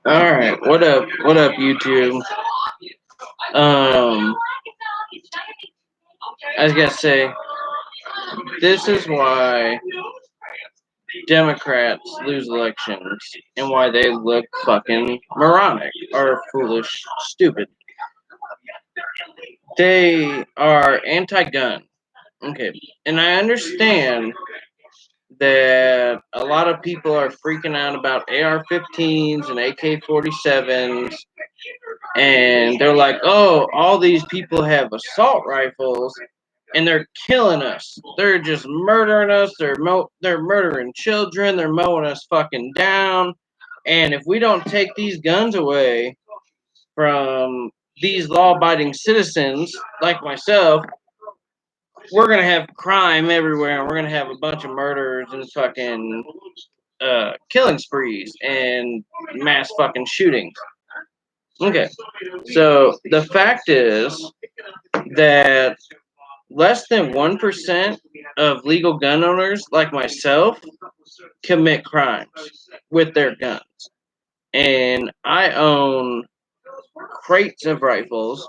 Alright, what up? What up, YouTube? Um, I was gonna say, this is why Democrats lose elections and why they look fucking moronic or foolish, stupid. They are anti-gun. Okay, and I understand that a lot of people are freaking out about AR-15s and AK-47s, and they're like, "Oh, all these people have assault rifles, and they're killing us. They're just murdering us. They're murdering children. They're mowing us fucking down. And if we don't take these guns away from these law-abiding citizens like myself, we're gonna have crime everywhere, and we're gonna have a bunch of murders and fucking killing sprees and mass fucking shootings." Okay, so the fact is that less than 1% of legal gun owners like myself commit crimes with their guns. And I own crates of rifles.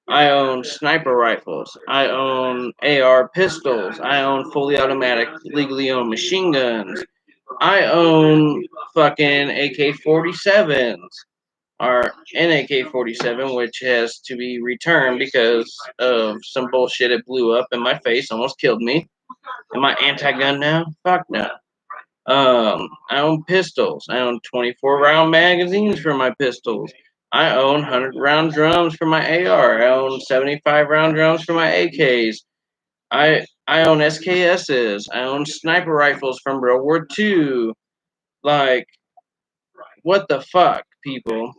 I own sniper rifles. I own AR pistols. I own fully automatic, legally owned machine guns. I own fucking AK-47s. Or an AK-47, which has to be returned because of some bullshit. It blew up in my face, almost killed me. Am I anti-gun now? Fuck no. I own pistols. I own 24-round magazines for my pistols. I own 100-round drums for my AR. I own 75-round drums for my AKs. I own SKSs. I own sniper rifles from World War II. Like, what the fuck, people?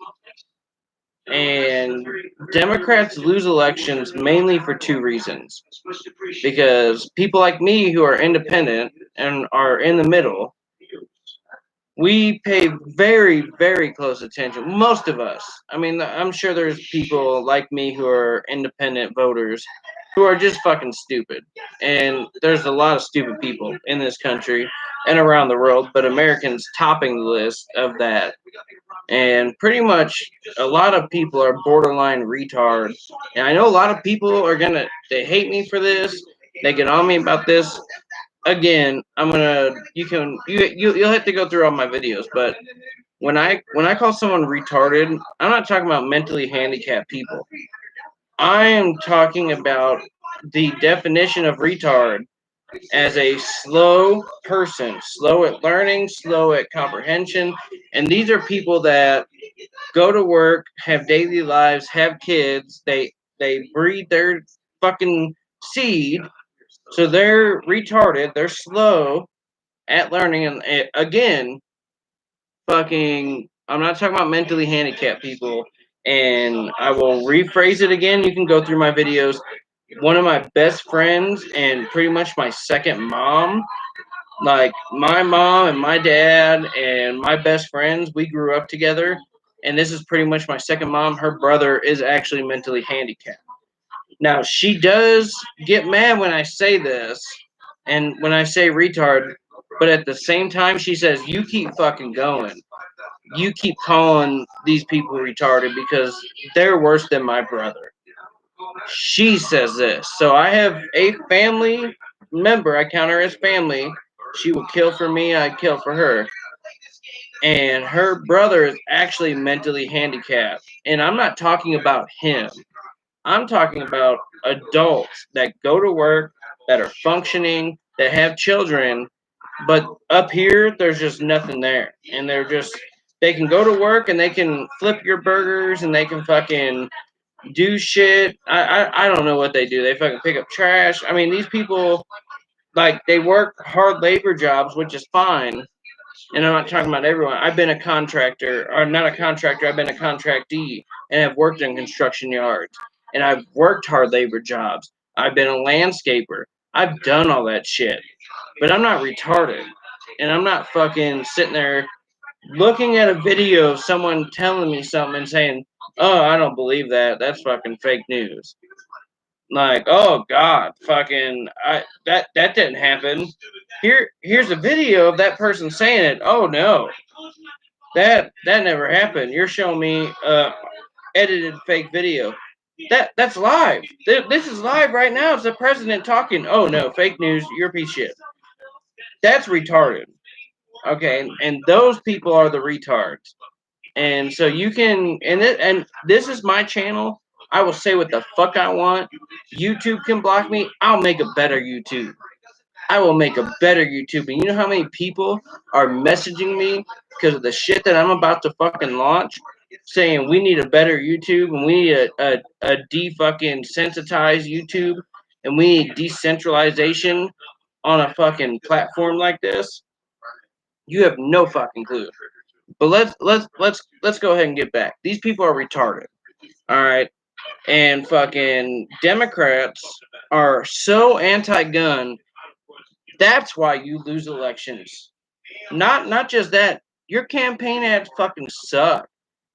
And Democrats lose elections mainly for two reasons. Because people like me who are independent and are in the middle, we pay very, very close attention. Most of us. I mean, I'm sure there's people like me who are independent voters who are just fucking stupid. And there's a lot of stupid people in this country and around the world, but Americans topping the list of that. And pretty much a lot of people are borderline retards. And I know a lot of people are they hate me for this. They get on me about this. Again, you'll have to go through all my videos, but when I call someone retarded, I'm not talking about mentally handicapped people. I am talking about the definition of retard as a slow person, slow at learning, slow at comprehension. And these are people that go to work, have daily lives, have kids, they breed their fucking seed, so they're retarded, they're slow at learning. And again, fucking, I'm not talking about mentally handicapped people. And I will rephrase it again. You can go through my videos. One of my best friends and pretty much my second mom, like my mom and my dad and my best friends, we grew up together. And this is pretty much my second mom. Her brother is actually mentally handicapped. Now, she does get mad when I say this and when I say retard, but at the same time, she says, "You keep fucking going. You keep calling these people retarded because they're worse than my brother." She says this. So I have a family member. I count her as family. She will kill for me. I kill for her. And her brother is actually mentally handicapped. And I'm not talking about him. I'm talking about adults that go to work, that are functioning, that have children, but up here, there's just nothing there. And they can go to work and they can flip your burgers and they can fucking do shit. I don't know what they do. They fucking pick up trash. I mean, these people, like, they work hard labor jobs, which is fine. And I'm not talking about everyone. I've been a contractor, or not a contractor, I've been a contractee and have worked in construction yards. And I've worked hard labor jobs. I've been a landscaper. I've done all that shit. But I'm not retarded. And I'm not fucking sitting there looking at a video of someone telling me something and saying, "Oh, I don't believe that. That's fucking fake news." Like, oh God, fucking, that didn't happen. Here's a video of that person saying it. Oh no, that never happened. You're showing me edited fake video. That's live. This is live right now. It's the president talking. Oh no, fake news. You're a piece of shit. That's retarded. Okay, and those people are the retards. And so you can, and this is my channel. I will say what the fuck I want. YouTube can block me. I'll make a better YouTube. I will make a better YouTube. And you know how many people are messaging me because of the shit that I'm about to fucking launch, saying we need a better YouTube and we need a de-fucking sensitized YouTube and we need decentralization on a fucking platform like this. You have no fucking clue. But let's go ahead and get back. These people are retarded. All right. And fucking Democrats are so anti-gun. That's why you lose elections. Not just that. Your campaign ads fucking suck.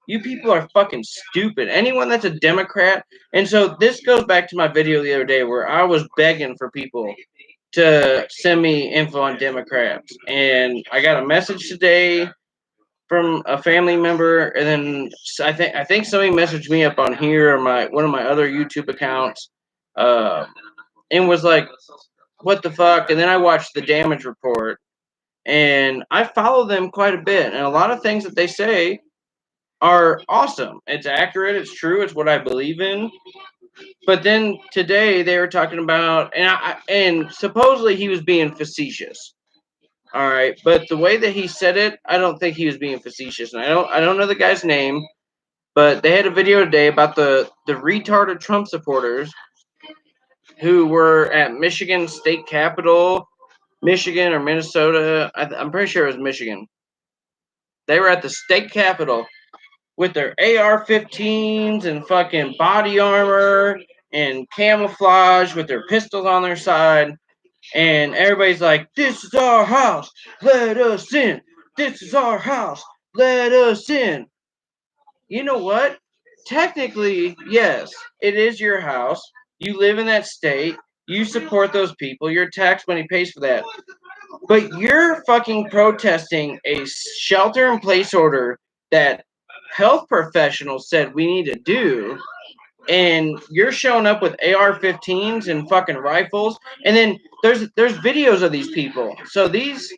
You people are fucking stupid. Anyone that's a Democrat, and so this goes back to my video the other day where I was begging for people to send me info on Democrats, and I got a message today from a family member, and then I think somebody messaged me up on here or my one of my other YouTube accounts, uh, and was like, "What the fuck?" And then I watched the damage report, and I follow them quite a bit, and a lot of things that they say are awesome. It's accurate. It's true. It's what I believe in. But then today they were talking about, and supposedly he was being facetious. All right, but the way that he said it, I don't think he was being facetious. And I don't know the guy's name, but they had a video today about the retarded Trump supporters who were at Michigan State Capitol, Michigan or Minnesota. I'm pretty sure it was Michigan. They were at the state capitol with their AR-15s and fucking body armor and camouflage with their pistols on their side. And everybody's like, "This is our house. Let us in. This is our house. Let us in." You know what? Technically, yes, it is your house. You live in that state. You support those people. Your tax money pays for that. But you're fucking protesting a shelter in place order that health professionals said we need to do, and you're showing up with AR-15s and fucking rifles, and then there's videos of these people. So these,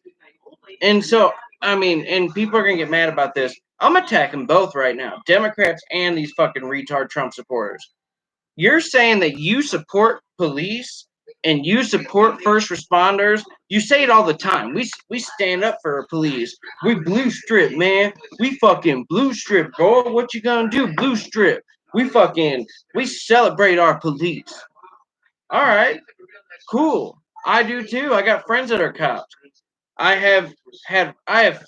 and so I mean, and people are gonna get mad about this. I'm attacking both right now, Democrats and these fucking retard Trump supporters. You're saying that you support police and you support first responders. You say it all the time. We stand up for police. We blue strip, man. We fucking blue strip, bro. What you gonna do? Blue strip. We celebrate our police. All right, cool. I do too. I got friends that are cops. I have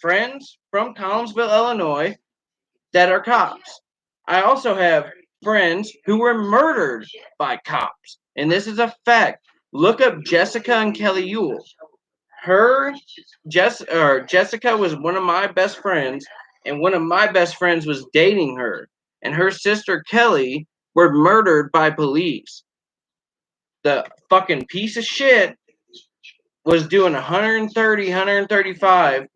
friends from Collinsville, Illinois, that are cops. I also have friends who were murdered by cops. And this is a fact. Look up Jessica and Kelly Ewell. Jessica was one of my best friends, and one of my best friends was dating her. And her sister Kelly were murdered by police. The fucking piece of shit was doing 130, 135,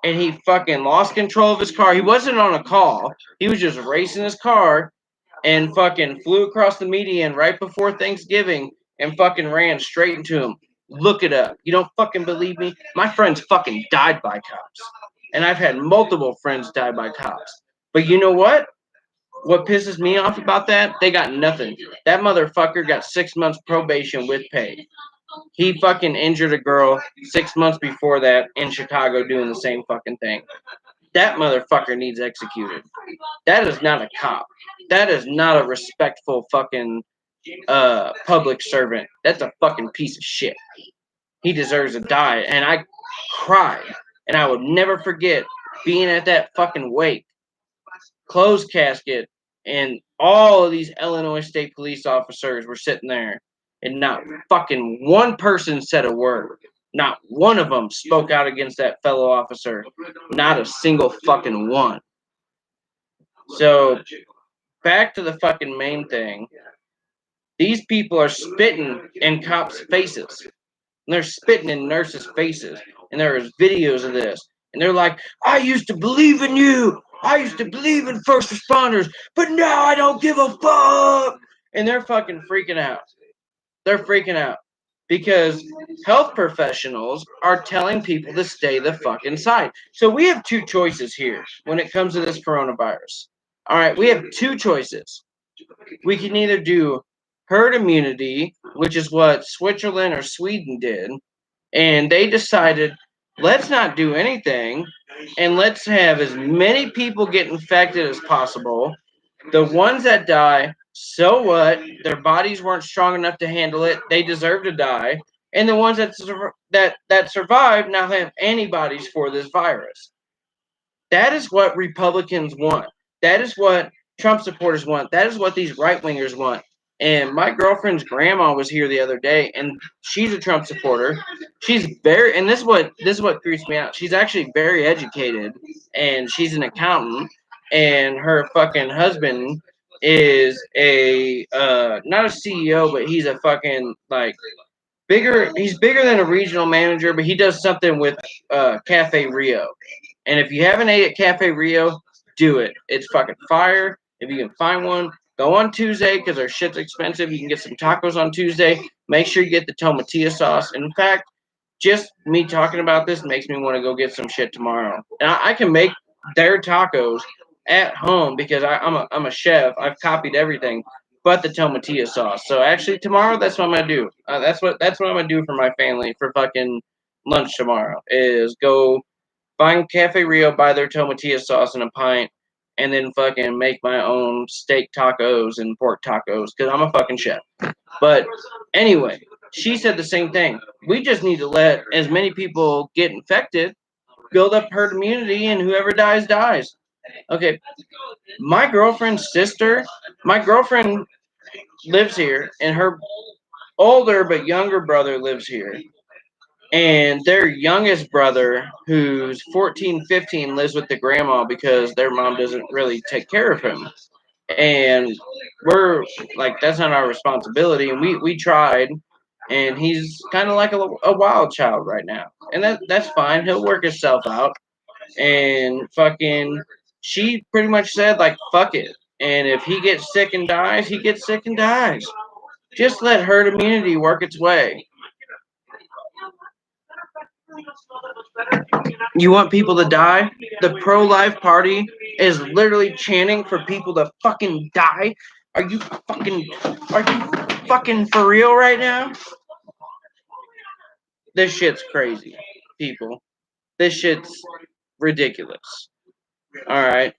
and he fucking lost control of his car. He wasn't on a call. He was just racing his car and fucking flew across the median right before Thanksgiving and fucking ran straight into him. Look it up. You don't fucking believe me? My friends fucking died by cops. And I've had multiple friends die by cops. But you know what? What pisses me off about that? They got nothing. That motherfucker got 6 months probation with pay. He fucking injured a girl 6 months before that in Chicago doing the same fucking thing. That motherfucker needs executed. That is not a cop. That is not a respectful fucking public servant. That's a fucking piece of shit. He deserves to die. And I cried. And I would never forget being at that fucking wake, closed casket, and all of these Illinois State police officers were sitting there, and not fucking one person said a word. Not one of them spoke out against that fellow officer. Not a single fucking one. So, back to the fucking main thing. These people are spitting in cops' faces. and they're spitting in nurses' faces. And there is videos of this. And they're like, I used to believe in you. I used to believe in first responders, but now I don't give a fuck. And they're fucking freaking out. They're freaking out because health professionals are telling people to stay the fuck inside. So we have two choices here when it comes to this coronavirus. All right, we have two choices. We can either do herd immunity, which is what Switzerland or Sweden did, and they decided, let's not do anything and let's have as many people get infected as possible. The ones that die, so what? Their bodies weren't strong enough to handle it. They deserve to die. And the ones that survive now have antibodies for this virus. That is what Republicans want. That is what Trump supporters want. That is what these right wingers want. And my girlfriend's grandma was here the other day, and she's a Trump supporter. She's very, and this is what creeps me out. She's actually very educated, and she's an accountant. And her fucking husband is a not a CEO, but he's a fucking like bigger. He's bigger than a regional manager, but he does something with Cafe Rio. And if you haven't ate at Cafe Rio, do it. It's fucking fire. If you can find one, go on Tuesday because their shit's expensive. You can get some tacos on Tuesday. Make sure you get the tomatillo sauce. And in fact, just me talking about this makes me want to go get some shit tomorrow. And I can make their tacos at home because I'm a chef. I've copied everything but the tomatillo sauce. So actually tomorrow that's what I'm gonna do. That's what I'm gonna do for my family for fucking lunch tomorrow is go find Cafe Rio, buy their tomatillo sauce and a pint, and then fucking make my own steak tacos and pork tacos because I'm a fucking chef. But anyway, she said the same thing. We just need to let as many people get infected, build up herd immunity, and whoever dies, dies. Okay, my girlfriend lives here, and her older but younger brother lives here. And their youngest brother, who's 14, 15, lives with the grandma because their mom doesn't really take care of him. And we're like, that's not our responsibility. And we tried, and he's kind of like a wild child right now. And that's fine. He'll work himself out. And fucking, she pretty much said, like, fuck it. And if he gets sick and dies, he gets sick and dies. Just let herd immunity work its way. You want people to die? The pro-life party is literally chanting for people to fucking die. Are you fucking are you fucking for real right now? This shit's crazy, people. This shit's ridiculous. All right.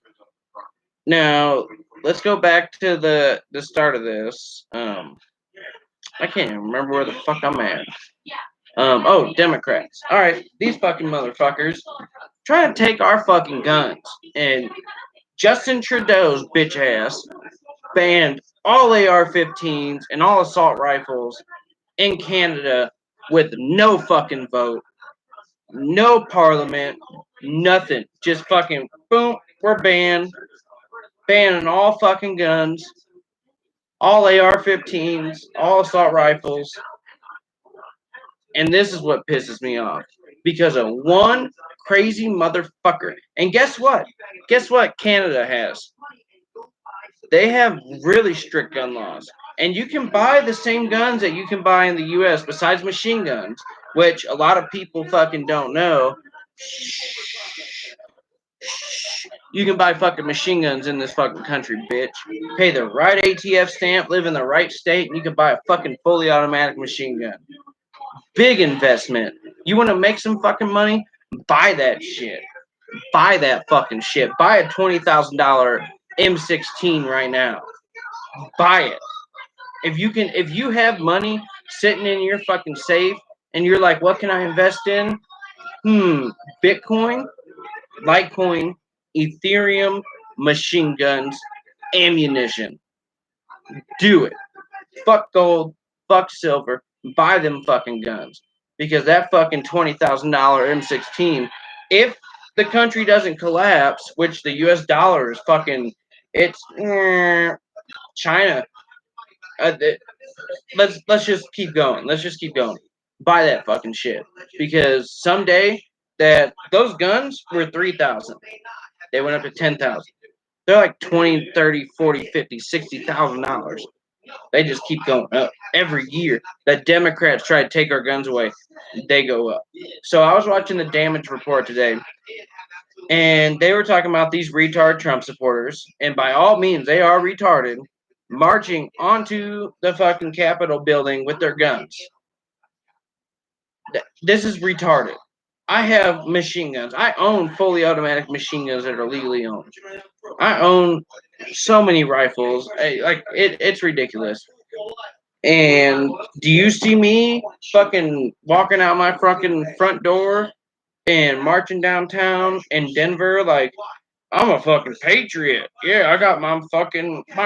Now, let's go back to the start of this. I can't even remember where the fuck I'm at. Oh, Democrats. All right, these fucking motherfuckers trying to take our fucking guns. And Justin Trudeau's bitch ass banned all AR-15s and all assault rifles in Canada with no fucking vote, no parliament, nothing. Just fucking boom, we're banned, banning all fucking guns, all AR-15s, all assault rifles. And this is what pisses me off because of one crazy motherfucker. And guess what? Guess what Canada has? They have really strict gun laws. And you can buy the same guns that you can buy in the US besides machine guns, which a lot of people fucking don't know. You can buy fucking machine guns in this fucking country, bitch. Pay the right ATF stamp, live in the right state, and you can buy a fucking fully automatic machine gun. Big investment. You want to make some fucking money? Buy that shit. Buy that fucking shit. Buy a $20,000 M16 right now. Buy it. If you have money sitting in your fucking safe and you're like, what can I invest in? Bitcoin, Litecoin, Ethereum, machine guns, ammunition. Do it. Fuck gold, fuck silver, buy them fucking guns. Because that fucking $20,000 M16, if the country doesn't collapse, which the US dollar is fucking, it's China. Let's just keep going. Let's just keep going. buy that fucking shit, because someday that those guns were 3,000, they went up to 10,000. They're like 20, 30, 40, 50, $60,000. They just keep going up every year. The Democrats try to take our guns away, they go up. So I was watching the damage report today, and they were talking about these retard Trump supporters, and by all means, they are retarded, marching onto the fucking Capitol building with their guns. This is retarded. I have machine guns. I own fully automatic machine guns that are legally owned. I own so many rifles. It's ridiculous. And do you see me fucking walking out my fucking front door and marching downtown in Denver like I'm a fucking patriot? Yeah, I got my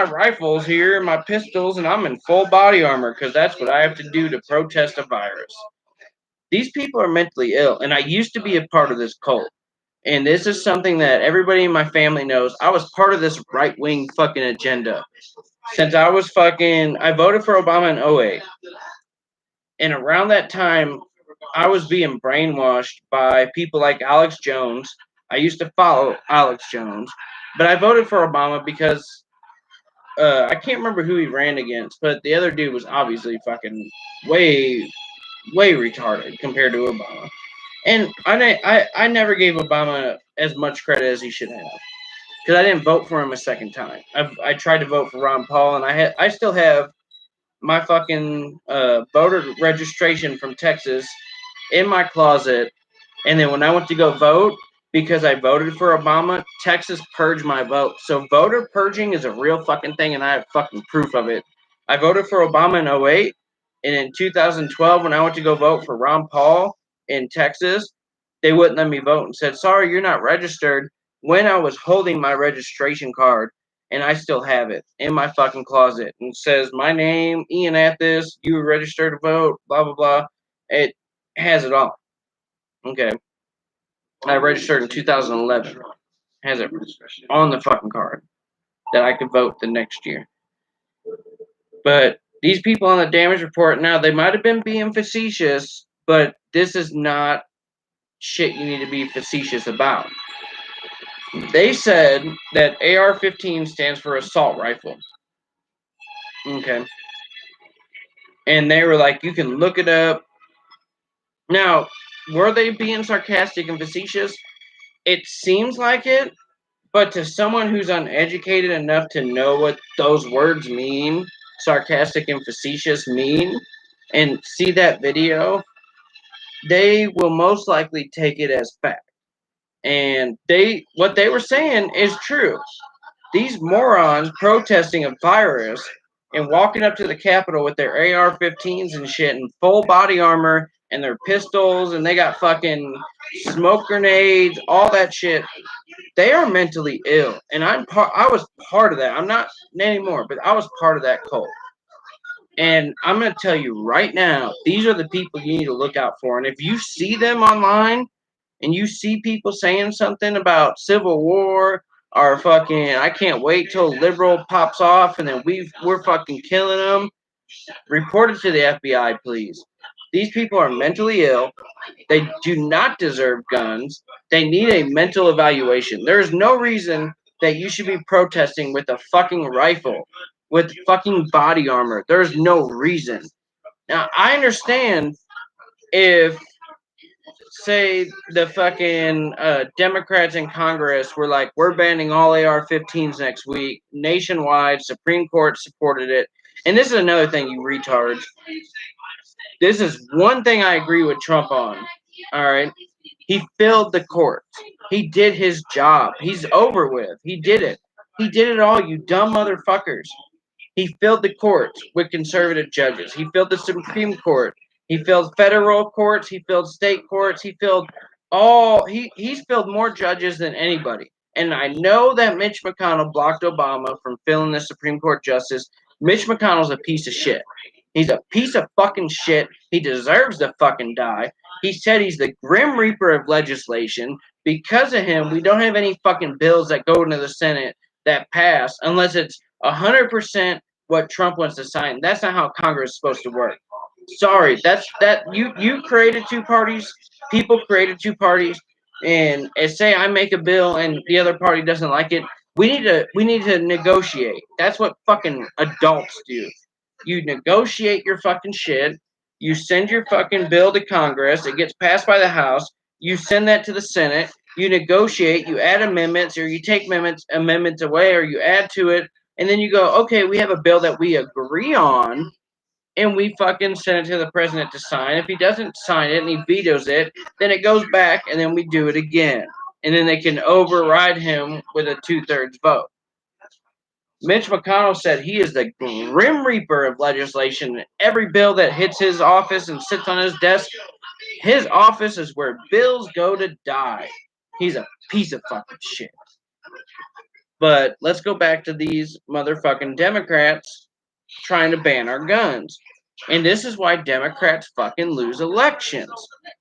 rifles here, my pistols, and I'm in full body armor because that's what I have to do to protest a virus. These people are mentally ill, and I used to be a part of this cult. And this is something that everybody in my family knows. I was part of this right wing fucking agenda. Since I voted for Obama in '08. And around that time, I was being brainwashed by people like Alex Jones. I used to follow Alex Jones, but I voted for Obama because I can't remember who he ran against, but the other dude was obviously fucking way, way retarded compared to Obama. And I never gave Obama as much credit as he should have, because I didn't vote for him a second time. I tried to vote for Ron Paul, and I still have my fucking voter registration from Texas in my closet. And then when I went to go vote, because I voted for Obama, Texas purged my vote. So voter purging is a real fucking thing, and I have fucking proof of it. I voted for Obama in '08, and in 2012, when I went to go vote for Ron Paul in Texas, they wouldn't let me vote and said, "Sorry, you're not registered." When I was holding my registration card, and I still have it in my fucking closet, and it says my name, Ian Athis, you were registered to vote, blah blah blah. It has it all. Okay. I registered in 2011. Has it on the fucking card that I could vote the next year. But these people on the damage report now, they might have been being facetious, but this is not shit you need to be facetious about. They said that AR-15 stands for assault rifle. Okay. And they were like, you can look it up. Now, were they being sarcastic and facetious? It seems like it, but to someone who's uneducated enough to know what those words mean, sarcastic and facetious mean, and see that video, they will most likely take it as fact. And what they were saying is true. These morons protesting a virus and walking up to the Capitol with their AR-15s and shit and full body armor and their pistols, and they got fucking smoke grenades, all that shit. They are mentally ill, and I was part of that. I'm not anymore, but I was part of that cult. And I'm going to tell you right now, these are the people you need to look out for. And if you see them online and you see people saying something about civil war or fucking, I can't wait till liberal pops off and then we're fucking killing them, report it to the FBI, please. These people are mentally ill. They do not deserve guns. They need a mental evaluation. There is no reason that you should be protesting with a fucking rifle, with fucking body armor. There's no reason. Now, I understand if, say, the fucking Democrats in Congress were like, we're banning all AR-15s next week, nationwide, Supreme Court supported it. And this is another thing, you retards. This is one thing I agree with Trump on. All right. He filled the courts. He did his job. He's over with. He did it. He did it all, you dumb motherfuckers. He filled the courts with conservative judges. He filled the Supreme Court. He filled federal courts. He filled state courts. He's filled more judges than anybody. And I know that Mitch McConnell blocked Obama from filling the Supreme Court justice. Mitch McConnell's a piece of shit. He's a piece of fucking shit. He deserves to fucking die. He said he's the Grim Reaper of legislation. Because of him, we don't have any fucking bills that go into the Senate that pass unless it's 100% what Trump wants to sign. That's not how Congress is supposed to work. Sorry, that you created two parties. People created two parties, and say I make a bill and the other party doesn't like it. We need to negotiate. That's what fucking adults do. You negotiate your fucking shit. You send your fucking bill to Congress. It gets passed by the House. You send that to the Senate. You negotiate. You add amendments, or you take amendments away, or you add to it, and then you go, okay, we have a bill that we agree on, and we fucking send it to the president to sign. If he doesn't sign it and he vetoes it, then it goes back, and then we do it again. And then they can override him with a 2/3 vote. Mitch McConnell said he is the grim reaper of legislation. Every bill that hits his office and sits on his office is where bills go to die. He's a piece of fucking shit. But let's go back to these motherfucking Democrats trying to ban our guns. And this is why Democrats fucking lose elections.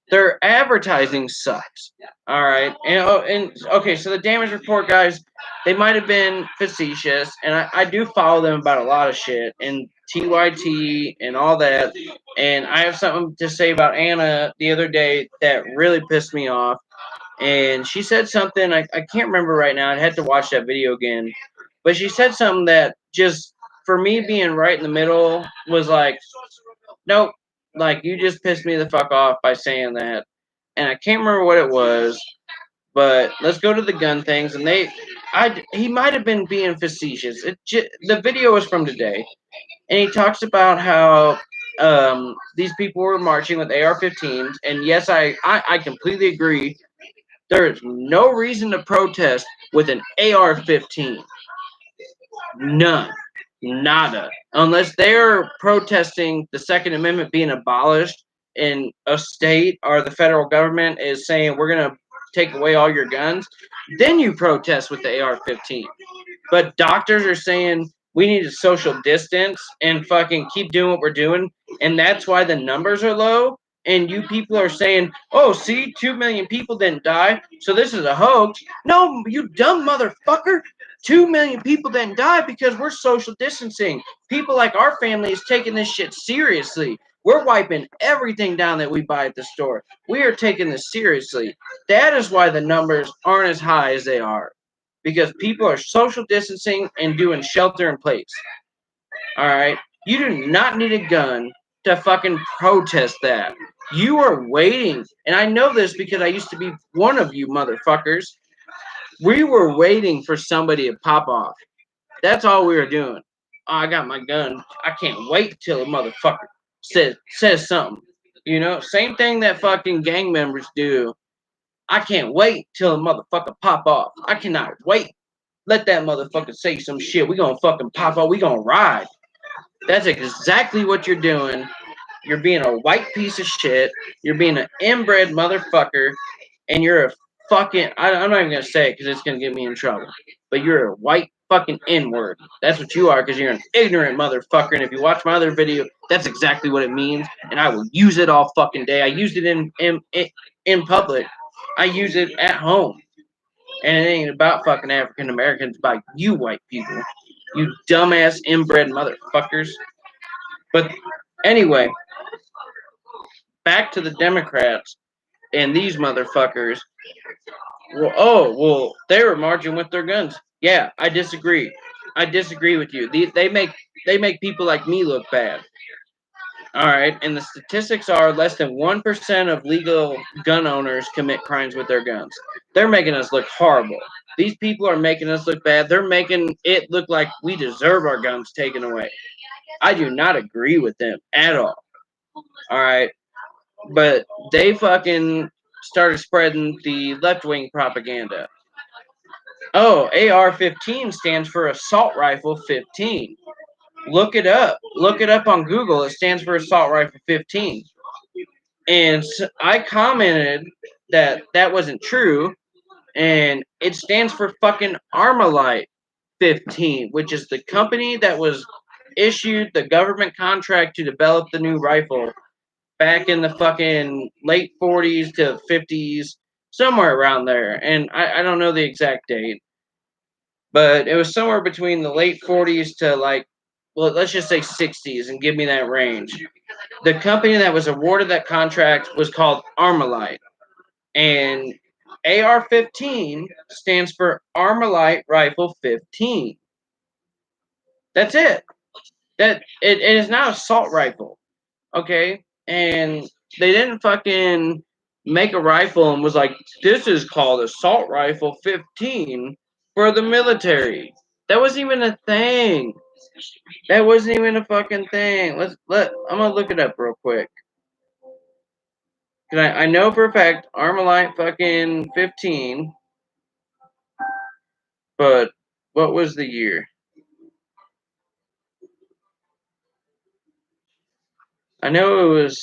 Their advertising sucks. All right. And okay, so the damage report guys, they might have been facetious, and I do follow them about a lot of shit and TYT and all that. And I have something to say about Anna the other day that really pissed me off. And she said something, I can't remember right now. I had to watch that video again. But she said something that just, for me being right in the middle, was like, nope, like you just pissed me the fuck off by saying that. And I can't remember what it was, but let's go to the gun things. And he might have been being facetious. The video was from today, and he talks about how these people were marching with AR-15s. And yes, I completely agree. There is no reason to protest with an AR-15. None. Nada. Unless they're protesting the Second Amendment being abolished in a state, or the federal government is saying we're going to take away all your guns, then you protest with the AR-15. But doctors are saying we need to social distance and fucking keep doing what we're doing, and that's why the numbers are low. And you people are saying, oh, see, 2 million people didn't die, so this is a hoax. No, you dumb motherfucker. 2 million people didn't die because we're social distancing. People like our family is taking this shit seriously. We're wiping everything down that we buy at the store. We are taking this seriously. That is why the numbers aren't as high as they are, because people are social distancing and doing shelter in place. All right? You do not need a gun to fucking protest that. You are waiting, and I know this because I used to be one of you motherfuckers. We were waiting for somebody to pop off. That's all we were doing. Oh, I got my gun. I can't wait till a motherfucker says something. You know, same thing that fucking gang members do. I can't wait till a motherfucker pop off. I cannot wait. Let that motherfucker say some shit. We gonna fucking pop off. We gonna ride. That's exactly what you're doing. You're being a white piece of shit. You're being an inbred motherfucker, and you're a fucking. I'm not even gonna say it because it's gonna get me in trouble. But you're a white fucking N-word. That's what you are, because you're an ignorant motherfucker. And if you watch my other video, that's exactly what it means. And I will use it all fucking day. I used it in public. I use it at home. And it ain't about fucking African Americans, it's about you white people. You dumbass inbred motherfuckers. But anyway, back to the Democrats and these motherfuckers. Well, they were marching with their guns. Yeah, I disagree. I disagree with you. They make people like me look bad. All right, and the statistics are less than 1% of legal gun owners commit crimes with their guns. They're making us look horrible. These people are making us look bad. They're making it look like we deserve our guns taken away. I do not agree with them at all. All right, but they fucking started spreading the left wing propaganda. Oh, AR-15 stands for Assault Rifle 15. Look it up. Look it up on Google. It stands for Assault Rifle 15. And I commented that that wasn't true, and it stands for fucking Armalite 15, which is the company that was issued the government contract to develop the new rifle back in the fucking late 40s to 50s, somewhere around there. And I don't know the exact date, but it was somewhere between the late 40s to like well, let's just say 60s and give me that range. The company that was awarded that contract was called Armalite. And AR-15 stands for Armalite Rifle 15. That's it. It is not assault rifle. Okay? And they didn't fucking make a rifle and was like, this is called assault rifle 15 for the military. That wasn't even a thing. That wasn't even a fucking thing. I'm gonna look it up real quick. Cause I know for a fact Armalite fucking 15, but what was the year? I know it was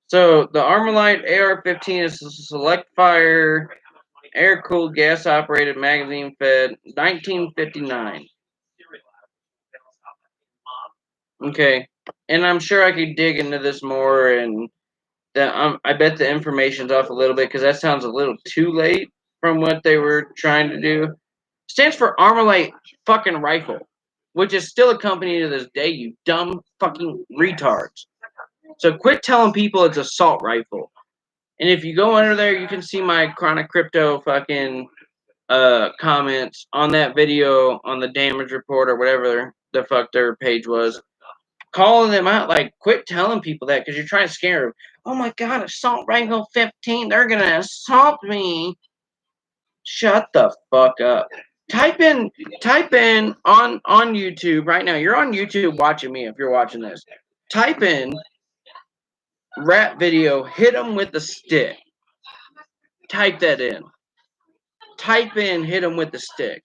so the Armalite AR-15 is a select fire air cooled gas operated magazine fed 1959. Okay. And I'm sure I could dig into this more and I bet the information's off a little bit because that sounds a little too late from what they were trying to do. Stands for Armalite fucking rifle, which is still a company to this day, you dumb fucking retards. So quit telling people it's assault rifle. And if you go under there, you can see my Chronic Crypto fucking comments on that video on the damage report or whatever the fuck their page was. Calling them out, like, quit telling people that because you're trying to scare them. Oh my god, assault rifle 15, they're gonna assault me. Shut the fuck up. Type in on YouTube right now. You're on YouTube watching me if you're watching this. Type in rap video, hit them with a stick. Type that in. Type in hit them with the stick.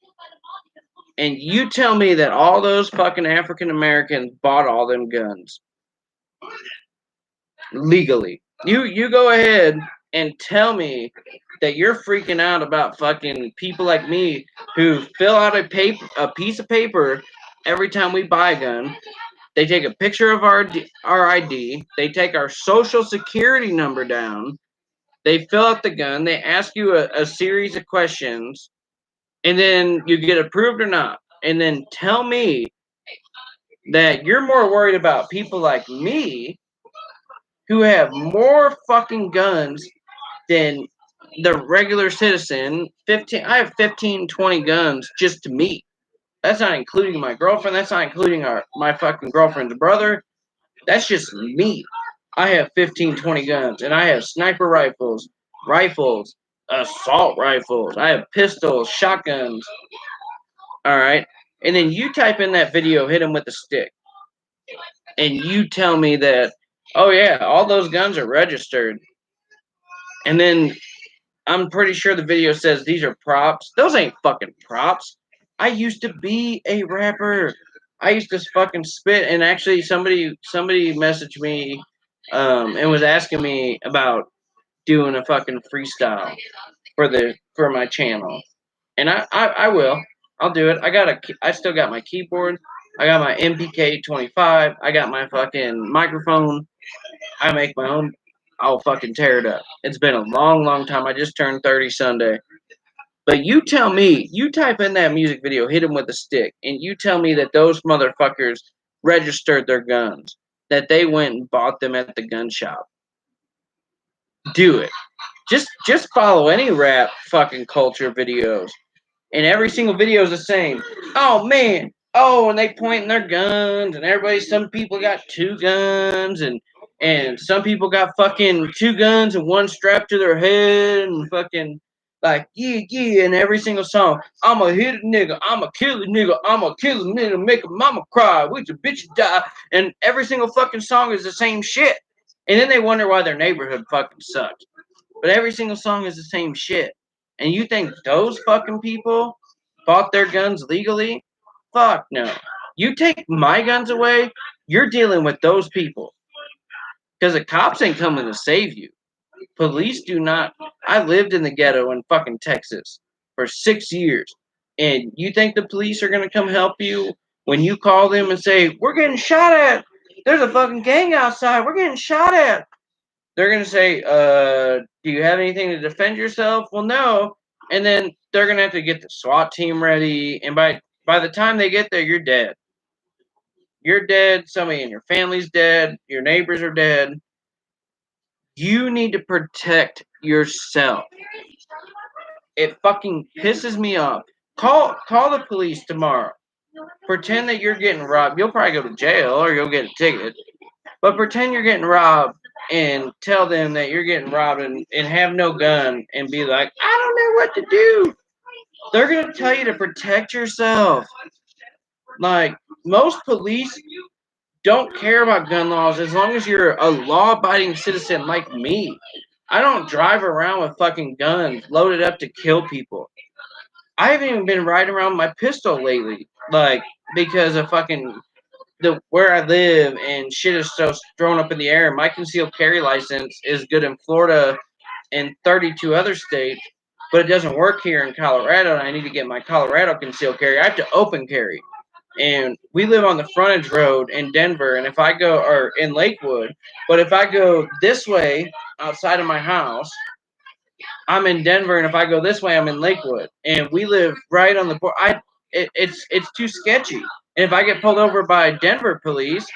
And you tell me that all those fucking African Americans bought all them guns legally. You go ahead and tell me that you're freaking out about fucking people like me who fill out a piece of paper every time we buy a gun. They take a picture of our ID. They take our social security number down. They fill out the gun. They ask you a series of questions, and then you get approved or not. And then tell me that you're more worried about people like me who have more fucking guns than the regular citizen. 15, I have 15, 20 guns just to me. That's not including my girlfriend. That's not including my fucking girlfriend's brother. That's just me. I have 15, 20 guns, and I have sniper rifles, assault rifles. I have pistols, shotguns. All right. And then you type in that video, hit him with a stick. And you tell me that, oh, yeah, all those guns are registered. And then I'm pretty sure the video says these are props. Those ain't fucking props. I used to be a rapper. I used to fucking spit, and actually somebody messaged me and was asking me about doing a fucking freestyle for my channel. And I will. I'll do it. I still got my keyboard. I got my MPK 25. I got my fucking microphone. I make my own. I'll fucking tear it up. It's been a long, long time. I just turned 30 Sunday. But you tell me, you type in that music video, hit him with a stick, and you tell me that those motherfuckers registered their guns, that they went and bought them at the gun shop. Do it. Just follow any rap fucking culture videos. And every single video is the same. Oh man, oh, and they pointing their guns, and some people got two guns, and some people got fucking two guns and one strapped to their head, and fucking like yeah, and every single song, I'ma hit a nigga, I'ma kill a nigga, I'ma kill a nigga, make a mama cry, with your bitch die, and every single fucking song is the same shit, and then they wonder why their neighborhood fucking sucks. But every single song is the same shit. And you think those fucking people bought their guns legally? Fuck no. You take my guns away, you're dealing with those people. Because the cops ain't coming to save you. Police do not. I lived in the ghetto in fucking Texas for 6 years. And you think the police are going to come help you when you call them and say, we're getting shot at? There's a fucking gang outside. We're getting shot at. They're going to say, do you have anything to defend yourself? Well, no. And then they're going to have to get the SWAT team ready. And by the time they get there, you're dead. you're dead, somebody in your family's dead, your neighbors are dead. You need to protect yourself. It fucking pisses me off. Call the police tomorrow. Pretend that you're getting robbed. You'll probably go to jail or you'll get a ticket. But pretend you're getting robbed and tell them that you're getting robbed and have no gun and be like, I don't know what to do. They're gonna tell you to protect yourself. Like most police don't care about gun laws as long as you're a law abiding citizen like me. I don't drive around with fucking guns loaded up to kill people. I haven't even been riding around with my pistol lately, like because of fucking the where I live and shit is so thrown up in the air. My concealed carry license is good in Florida and 32 other states, but it doesn't work here in Colorado. And I need to get my Colorado concealed carry. I have to open carry, and we live on the frontage road in Denver. And if I go or in Lakewood, but if I go this way outside of my house, I'm in Denver, and if I go this way, I'm in Lakewood, and we live right on the border. It's too sketchy. And if I get pulled over by Denver police,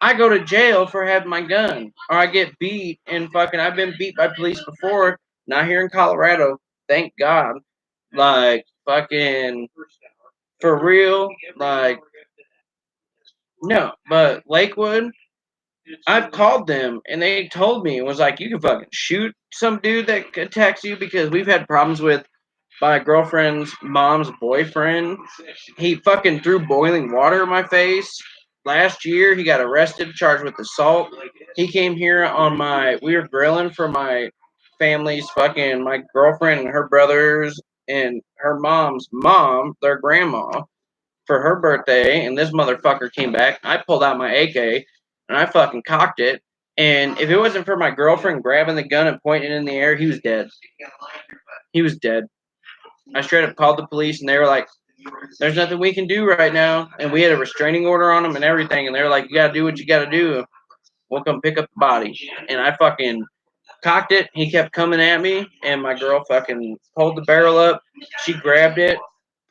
I go to jail for having my gun, or I get beat. And fucking, I've been beat by police before. Not here in Colorado, thank God. Like fucking for real, like no. But Lakewood, I've called them and they told me it was like you can fucking shoot some dude that attacks you because we've had problems with my girlfriend's mom's boyfriend. He fucking threw boiling water in my face. Last year, he got arrested, charged with assault. He came here on we were grilling for my family's fucking, my girlfriend and her brothers and her mom's mom, their grandma, for her birthday. And this motherfucker came back. I pulled out my AK and I fucking cocked it. And if it wasn't for my girlfriend grabbing the gun and pointing it in the air, he was dead. He was dead. I straight up called the police and they were like, there's nothing we can do right now. And we had a restraining order on him and everything. And they were like, you got to do what you got to do. We'll come pick up the body. And I fucking cocked it. He kept coming at me. And my girl fucking pulled the barrel up. She grabbed it,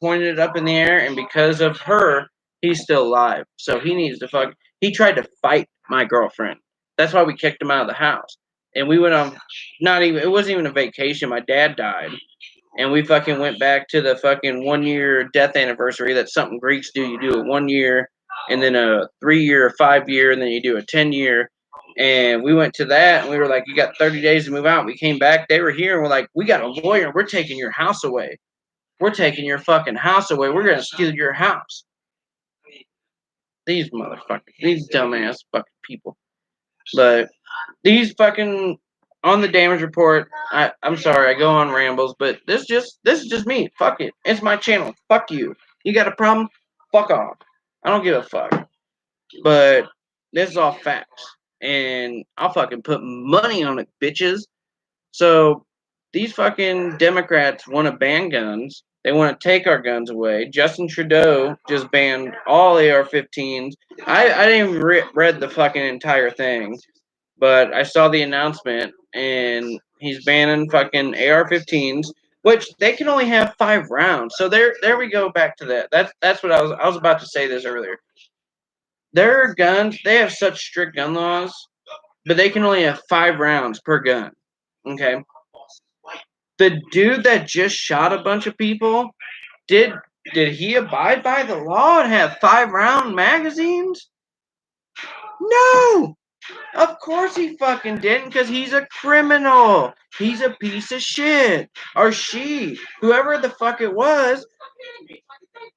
pointed it up in the air. And because of her, he's still alive. So he needs to fuck. He tried to fight my girlfriend. That's why we kicked him out of the house. And we went on, it wasn't even a vacation. My dad died. And we fucking went back to the fucking 1 year death anniversary. That's something Greeks do. You do it 1 year, and then a 3 year, 5 year, and then you do a 10 year. And we went to that, and we were like, "You got 30 days to move out." We came back. They were here, and we're like, "We got a lawyer. We're taking your house away. We're taking your fucking house away. We're gonna steal your house." These motherfuckers, these dumbass fucking people. But these fucking on the damage report. I'm sorry, I go on rambles, but this is just me. Fuck it. It's my channel. Fuck you. You got a problem? Fuck off. I don't give a fuck. But this is all facts. And I'll fucking put money on it, bitches. So these fucking Democrats want to ban guns. They want to take our guns away. Justin Trudeau just banned all AR-15s. I didn't even read the fucking entire thing, but I saw the announcement, and he's banning fucking AR-15s, which they can only have 5 rounds. So there we go back to that. That's what I was about to say this earlier. Their guns, they have such strict gun laws, but they can only have 5 rounds per gun. Okay. The dude that just shot a bunch of people, did he abide by the law and have 5 round magazines? No. Of course he fucking didn't, because he's a criminal. He's a piece of shit. Or she, whoever the fuck it was.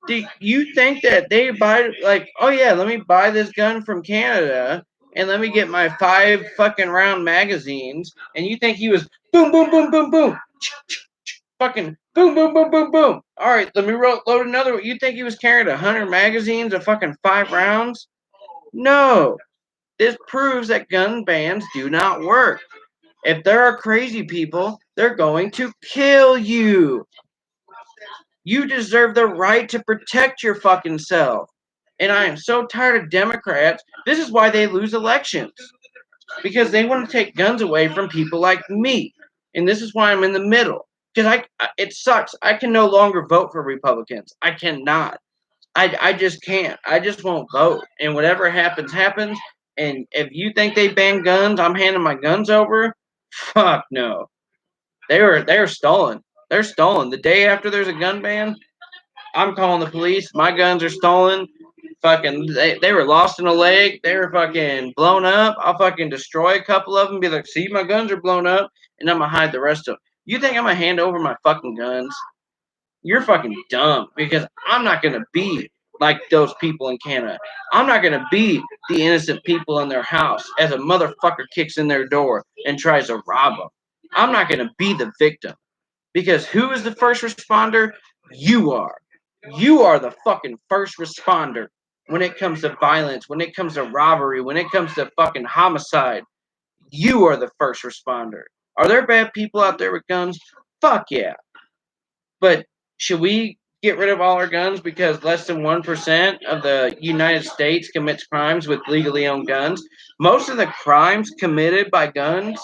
Do you think that they buy, like, oh yeah, let me buy this gun from Canada and let me get my 5 fucking round magazines, and you think he was boom, boom, boom, boom, boom, fucking boom, boom, boom, boom, boom. All right, let me load another one. You think he was carrying 100 magazines of fucking 5 rounds? No. This proves that gun bans do not work. If there are crazy people, they're going to kill you. You deserve the right to protect your fucking self. And I am so tired of Democrats. This is why they lose elections. Because they want to take guns away from people like me. And this is why I'm in the middle. Because it sucks. I can no longer vote for Republicans. I cannot. I just can't. I just won't vote. And whatever happens, happens. And if you think they ban guns, I'm handing my guns over. Fuck no. They were stolen. They're stolen. The day after there's a gun ban, I'm calling the police. My guns are stolen. Fucking they were lost in a lake. They were fucking blown up. I'll fucking destroy a couple of them. Be like, see, my guns are blown up, and I'm gonna hide the rest of them. You think I'm gonna hand over my fucking guns? You're fucking dumb because I'm not gonna be like those people in Canada. I'm not gonna be the innocent people in their house as a motherfucker kicks in their door and tries to rob them. I'm not gonna be the victim because who is the first responder? You are. You are the fucking first responder when it comes to violence, when it comes to robbery, when it comes to fucking homicide. You are the first responder. Are there bad people out there with guns? Fuck yeah. But should we get rid of all our guns because less than 1% of the United States commits crimes with legally owned guns? Most of the crimes committed by guns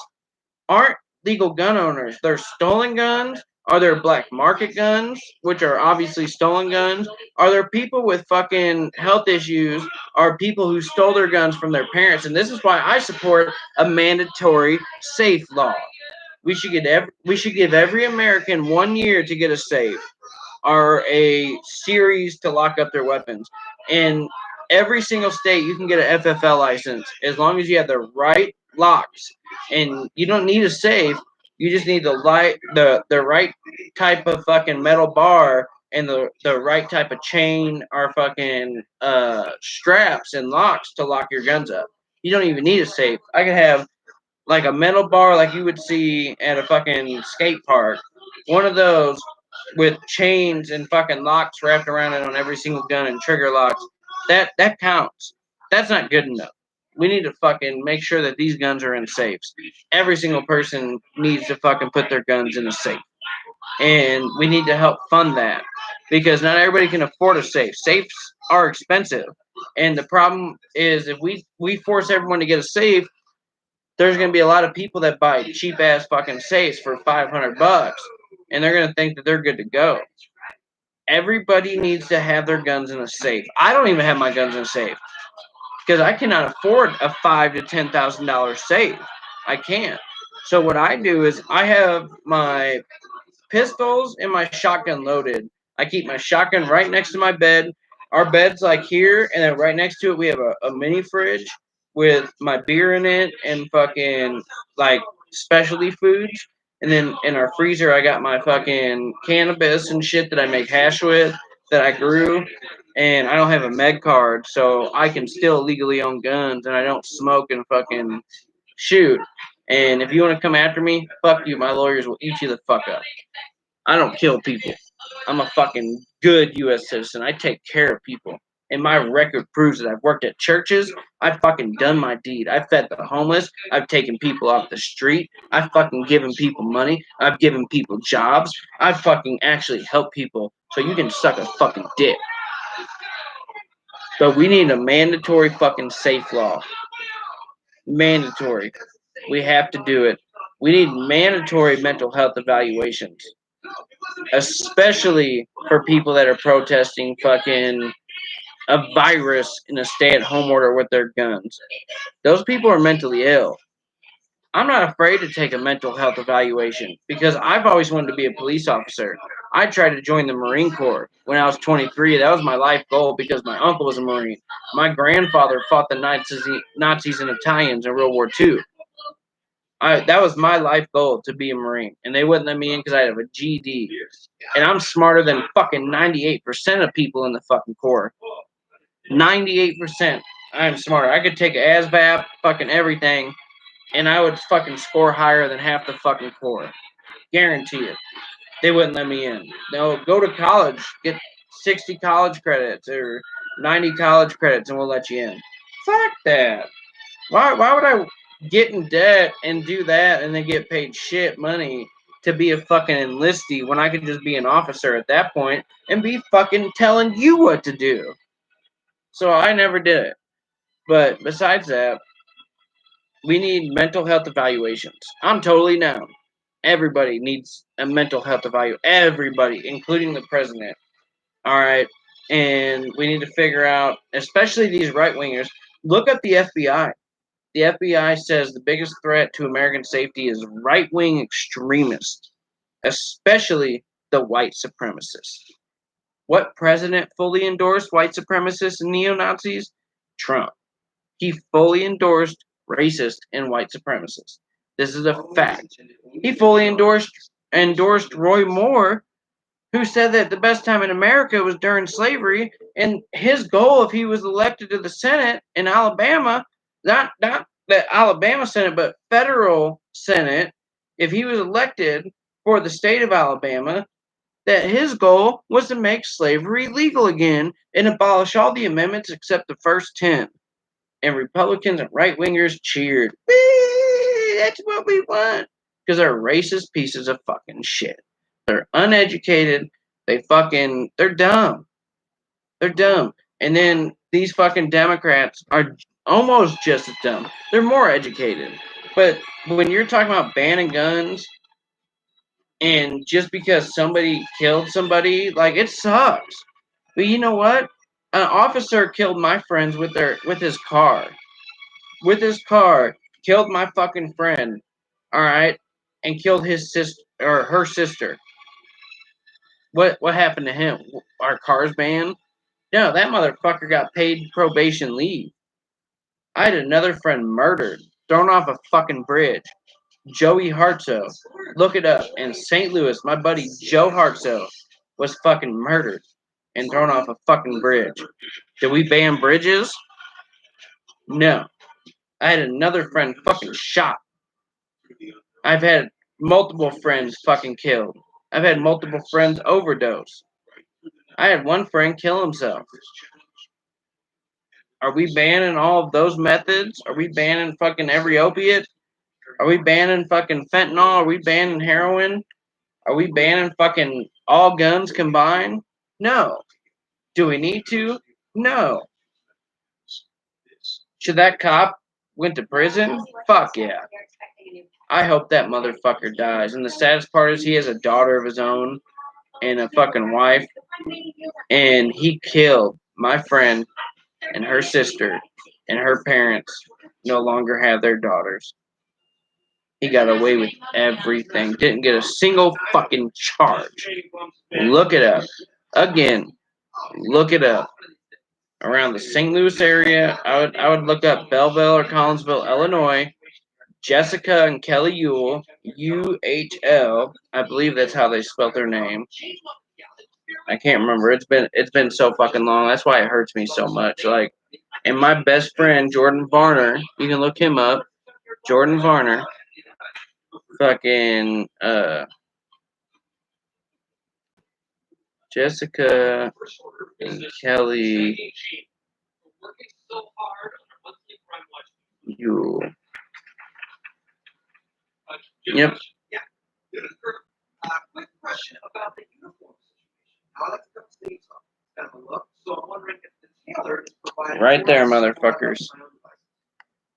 aren't legal gun owners. They're stolen guns. Are there black market guns, which are obviously stolen guns? Are there people with fucking health issues? Are people who stole their guns from their parents? And this is why I support a mandatory safe law. We should give every American 1 year to get a safe or a series to lock up their weapons. In every single state, you can get an FFL license as long as you have the right locks, and you don't need a safe. You just need the right type of fucking metal bar and the right type of chain or fucking straps and locks to lock your guns up. You don't even need a safe. I could have like a metal bar like you would see at a fucking skate park. One of those with chains and fucking locks wrapped around it on every single gun and trigger locks. That counts. That's not good enough. We need to fucking make sure that these guns are in safes. Every single person needs to fucking put their guns in a safe. And we need to help fund that because not everybody can afford a safe. Safes are expensive. And the problem is if we force everyone to get a safe, there's going to be a lot of people that buy cheap ass fucking safes for $500 and they're going to think that they're good to go. Everybody needs to have their guns in a safe. I don't even have my guns in a safe because I cannot afford a $5,000 to $10,000 safe. I can't. So what I do is I have my pistols and my shotgun loaded. I keep my shotgun right next to my bed. Our bed's like here, and then right next to it we have a mini fridge with my beer in it and fucking like specialty foods. And then in our freezer I got my fucking cannabis and shit that I make hash with that I grew. And I don't have a med card, so I can still legally own guns and I don't smoke and fucking shoot. And if you want to come after me, fuck you. My lawyers will eat you the fuck up. I don't kill people. I'm a fucking good U.S. citizen. I take care of people. And my record proves that I've worked at churches. I've fucking done my deed. I've fed the homeless. I've taken people off the street. I've fucking given people money. I've given people jobs. I've fucking actually helped people. So you can suck a fucking dick. But we need a mandatory fucking safe law. Mandatory. We have to do it. We need mandatory mental health evaluations, especially for people that are protesting fucking a virus in a stay-at-home order with their guns. Those people are mentally ill. I'm not afraid to take a mental health evaluation because I've always wanted to be a police officer. I tried to join the Marine Corps when I was 23. That was my life goal because my uncle was a Marine. My grandfather fought the Nazis and Italians in World War II. That was my life goal to be a Marine, and they wouldn't let me in because I have a GD, and I'm smarter than fucking 98% of people in the fucking Corps. 98%. I'm smarter. I could take a ASVAB, fucking everything, and I would fucking score higher than half the fucking Corps. Guarantee it. They wouldn't let me in. No, go to college, get 60 college credits or 90 college credits, and we'll let you in. Fuck that. Why would I get in debt and do that and then get paid shit money to be a fucking enlistee when I could just be an officer at that point and be fucking telling you what to do? So I never did it. But besides that, we need mental health evaluations. I'm totally down. Everybody needs a mental health evaluation. Everybody, including the president. All right. And we need to figure out, especially these right wingers, look up the FBI. The FBI says the biggest threat to American safety is right wing extremists, especially the white supremacists. What president fully endorsed white supremacists and neo Nazis? Trump. He fully endorsed racist and white supremacists. This is a fact. He fully endorsed Roy Moore, who said that the best time in America was during slavery, and his goal, if he was elected to the Senate in Alabama, not the Alabama Senate, but federal Senate, if he was elected for the state of Alabama, that his goal was to make slavery legal again and abolish all the amendments except the first 10. And Republicans and right wingers cheered. Whee! That's what we want. Because they're racist pieces of fucking shit. They're uneducated. They're dumb. They're dumb. And then these fucking Democrats are almost just as dumb. They're more educated. But when you're talking about banning guns, and just because somebody killed somebody, like, it sucks. But you know what? An officer killed my friends with his car. With his car, killed my fucking friend. All right, and killed his sister or her sister. What happened to him? Our car's banned? No, that motherfucker got paid probation leave. I had another friend murdered, thrown off a fucking bridge. Joey Hartso. Look it up. In St. Louis, my buddy Joe Hartso was fucking murdered and thrown off a fucking bridge. Did we ban bridges? No. I had another friend fucking shot. I've had multiple friends fucking killed. I've had multiple friends overdose. I had one friend kill himself. Are we banning all of those methods? Are we banning fucking every opiate? Are we banning fucking fentanyl? Are we banning heroin? Are we banning fucking all guns combined? No. Do we need to? No. Should that cop went to prison? Fuck yeah. I hope that motherfucker dies. And the saddest part is he has a daughter of his own and a fucking wife. And he killed my friend and her sister, and her parents no longer have their daughters. He got away with everything. Didn't get a single fucking charge. Look it up. Again, look it up. Around the St. Louis area, I would look up Belleville or Collinsville, Illinois. Jessica and Kelly Uhl, UHL. I believe that's how they spelled their name. I can't remember. It's been so fucking long. That's why it hurts me so much. Like, and my best friend Jordan Varner, you can look him up. Jordan Varner, fucking Jessica and Kelly Uhl. Yep. Quick question about the uniform situation. So I'm wondering if the tailor is providing right there, motherfuckers.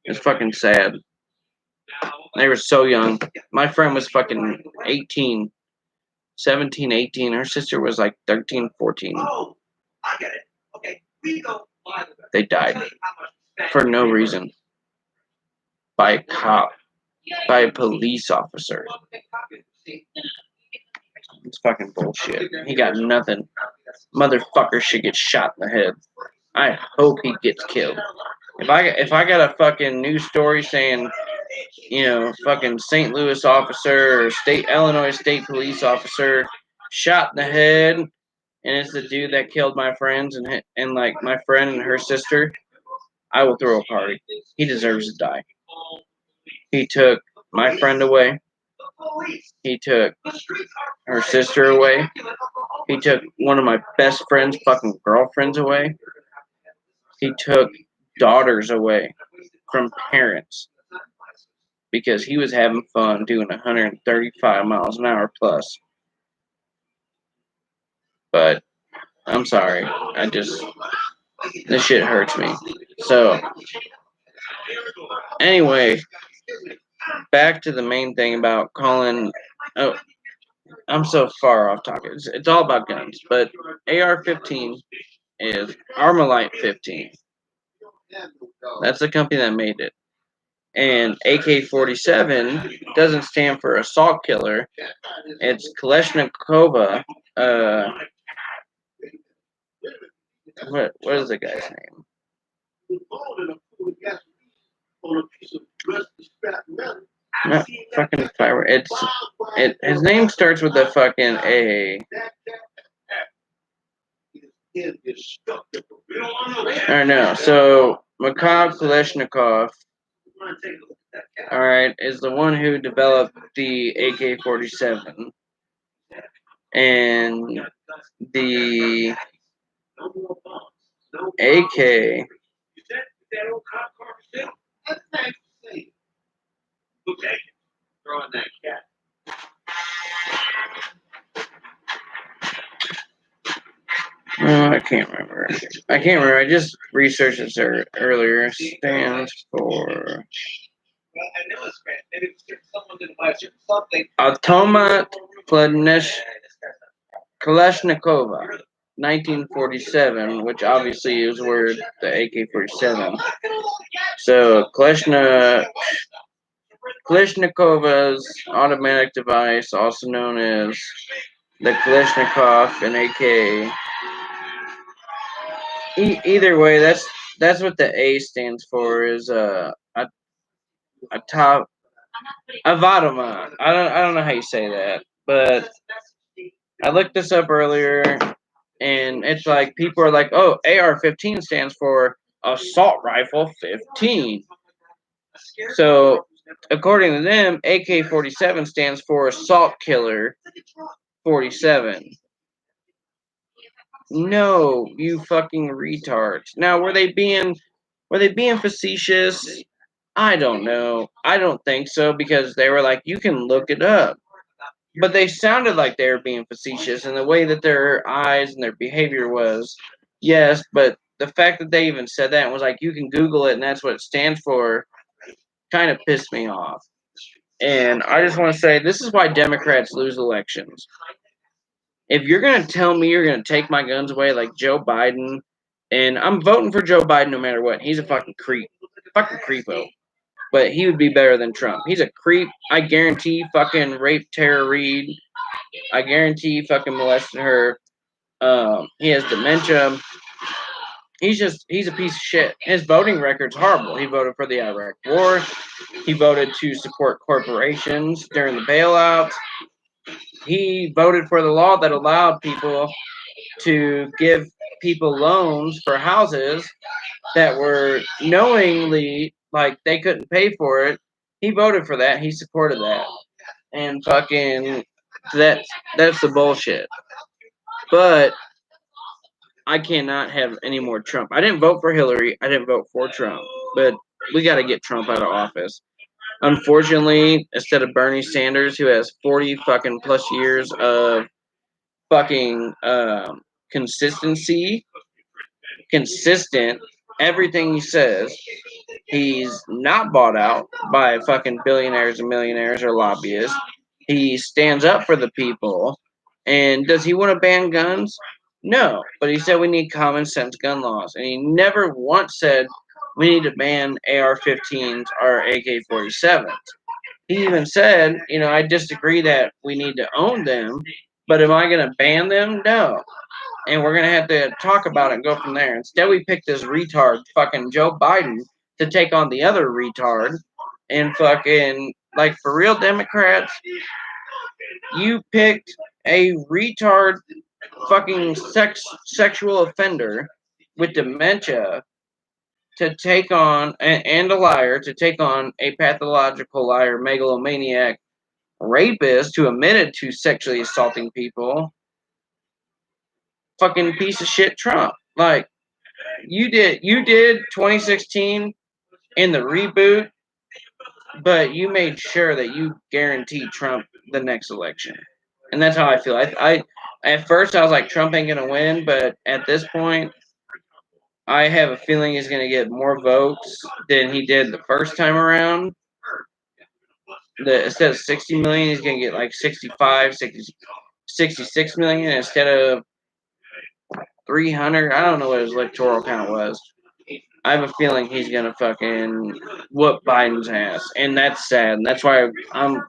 It's fucking sad. They were so young. My friend was fucking 18, 17, 18. Her sister was like 13, 14. Oh, I get it. Okay. They died for no reason. By a cop. By a police officer. It's fucking bullshit. He got nothing. Motherfucker should get shot in the head. I hope he gets killed. If I got a fucking news story saying, fucking St. Louis officer or Illinois State Police officer shot in the head, and it's the dude that killed my friends and like my friend and her sister, I will throw a party. He deserves to die. He took my friend away. He took her sister away. He took one of my best friend's fucking girlfriends away. He took daughters away from parents because he was having fun doing 135 miles an hour plus. But I'm sorry. This shit hurts me. So, anyway, back to the main thing about calling. Oh, I'm so far off topic. It's all about guns. But AR-15 is Armalite 15. That's the company that made it. And AK-47 doesn't stand for assault killer. It's Kalashnikova. What is the guy's name? Not fucking fire. His name starts with a fucking A. I know. So Mikhail Kalashnikov, all right, is the one who developed the AK-47, and the AK. Oh, I can't remember. I just researched this earlier. Stands for Automat Kalashnikova, 1947, which obviously is where the AK-47. So Kalashnikov's automatic device, also known as the Kalashnikov and AK. Either way, that's what the A stands for. Is a top Avadoma. I don't know how you say that, but I looked this up earlier, and it's like people are like, oh, AR-15 stands for assault rifle 15. So according to them, AK-47 stands for assault killer 47. No, you fucking retards. Now, were they being facetious? I don't know. I don't think so, because they were like, you can look it up. But they sounded like they were being facetious, and the way that their eyes and their behavior was, yes, but the fact that they even said that and was like, you can Google it and that's what it stands for, kind of pissed me off. And I just want to say, this is why Democrats lose elections. If you're going to tell me you're going to take my guns away like Joe Biden, and I'm voting for Joe Biden no matter what. He's a fucking creep. Fucking creepo. But he would be better than Trump. He's a creep. I guarantee fucking raped Tara Reid. I guarantee fucking molested her. He has dementia. He's a piece of shit. His voting record's horrible. He voted for the Iraq War. He voted to support corporations during the bailouts. He voted for the law that allowed people to give people loans for houses that were knowingly, like, they couldn't pay for it. He voted for that. He supported that. And fucking that's the bullshit. But I cannot have any more Trump. I didn't vote for Hillary. I didn't vote for Trump. But we got to get Trump out of office. Unfortunately, instead of Bernie Sanders, who has 40 fucking plus years of fucking consistency, consistent, everything he says, he's not bought out by fucking billionaires and millionaires or lobbyists. He stands up for the people. And does he want to ban guns? No, but he said we need common sense gun laws. And he never once said we need to ban AR-15s or AK-47s. He even said, I disagree that we need to own them, but am I going to ban them? No. And we're going to have to talk about it and go from there. Instead, we picked this retard, fucking Joe Biden, to take on the other retard. And fucking, like, for real Democrats, you picked a retard fucking sexual offender with dementia to take on, and a liar, to take on a pathological liar, megalomaniac, rapist who admitted to sexually assaulting people. Fucking piece of shit Trump. Like, you did 2016 in the reboot, but you made sure that you guaranteed Trump the next election. And that's how I feel. I at first I was like, Trump ain't gonna win, but at this point I have a feeling he's gonna get more votes than he did the first time around. Instead of 60 million, he's gonna get like 65, 66 million instead of 300. I don't know what his electoral count was. I have a feeling he's gonna fucking whoop Biden's ass, and that's sad. And that's why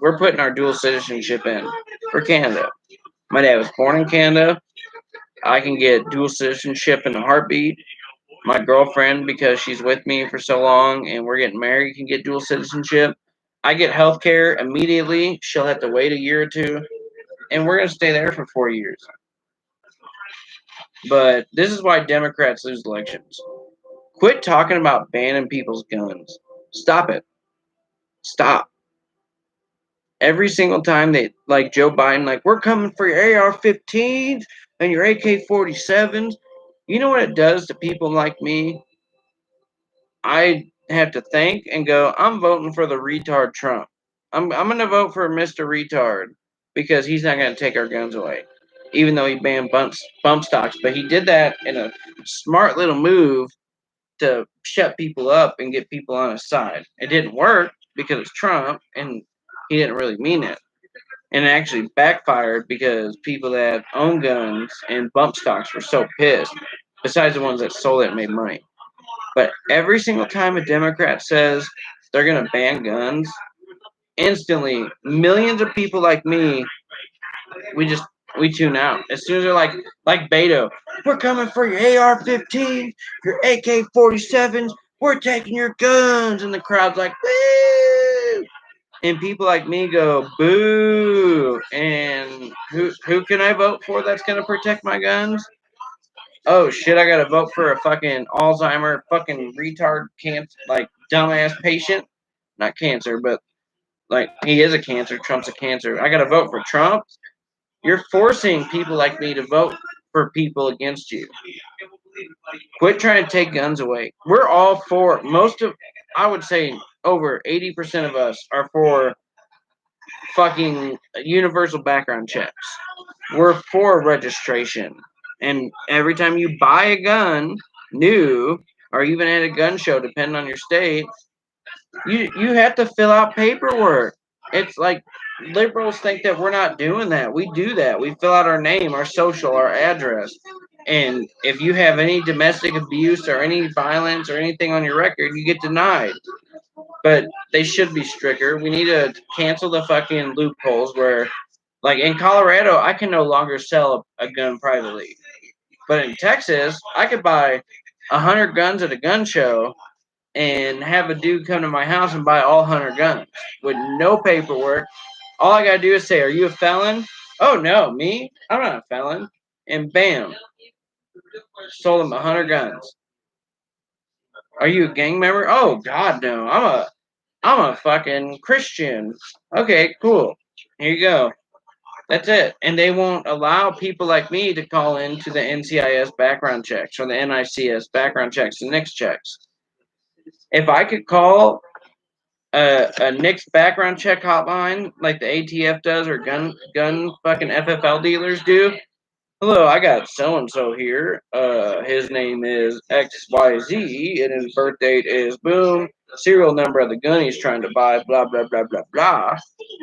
we're putting our dual citizenship in for Canada. My dad was born in Canada. I can get dual citizenship in a heartbeat. My girlfriend, because she's with me for so long and we're getting married, can get dual citizenship. I get health care immediately. She'll have to wait a year or two, and we're gonna stay there for 4 years. But this is why Democrats lose elections. Quit talking about banning people's guns. Stop it. Stop. Every single time they, like Joe Biden, like, we're coming for your AR-15s and your AK-47s. You know what it does to people like me? I have to think and go, I'm voting for the retard Trump. I'm going to vote for Mr. Retard because he's not going to take our guns away, even though he banned bump stocks. But he did that in a smart little move to shut people up and get people on his side. It didn't work because it's Trump and he didn't really mean it. And it actually backfired because people that own guns and bump stocks were so pissed, besides the ones that sold it and made money. But every single time a Democrat says they're going to ban guns, instantly millions of people like me, we tune out. As soon as they're like Beto, we're coming for your AR-15, your AK-47s, we're taking your guns, and the crowd's like, woo! And people like me go, boo! And who can I vote for that's gonna protect my guns? Oh shit! I gotta vote for a fucking Alzheimer, fucking retard, cancer, like dumbass patient. Not cancer, but like he is a cancer. Trump's a cancer. I gotta vote for Trump. You're forcing people like me to vote for people against you. Quit trying to take guns away. We're all for I would say over 80% of us are for fucking universal background checks. We're for registration. And every time you buy a gun new or even at a gun show, depending on your state, you have to fill out paperwork. It's like liberals think that we're not doing that. We do that. We fill out our name, our social, our address. And if you have any domestic abuse or any violence or anything on your record, you get denied. But they should be stricter. We need to cancel the fucking loopholes where, like in Colorado, I can no longer sell a gun privately. But in Texas, I could buy 100 guns at a gun show and have a dude come to my house and buy all 100 guns with no paperwork. All I gotta do is say, "Are you a felon?" "Oh no, me? I'm not a felon." And bam, sold him 100 guns. "Are you a gang member?" "Oh God, no. I'm a fucking Christian." "Okay, cool. Here you go." That's it. And they won't allow people like me to call into the NCIS background checks or the NICS background checks and NICS checks. If I could call a NICS background check hotline like the ATF does or gun fucking FFL dealers do. "Hello, I got so and so here. His name is XYZ and his birth date is boom. Serial number of the gun he's trying to buy, blah blah blah blah blah."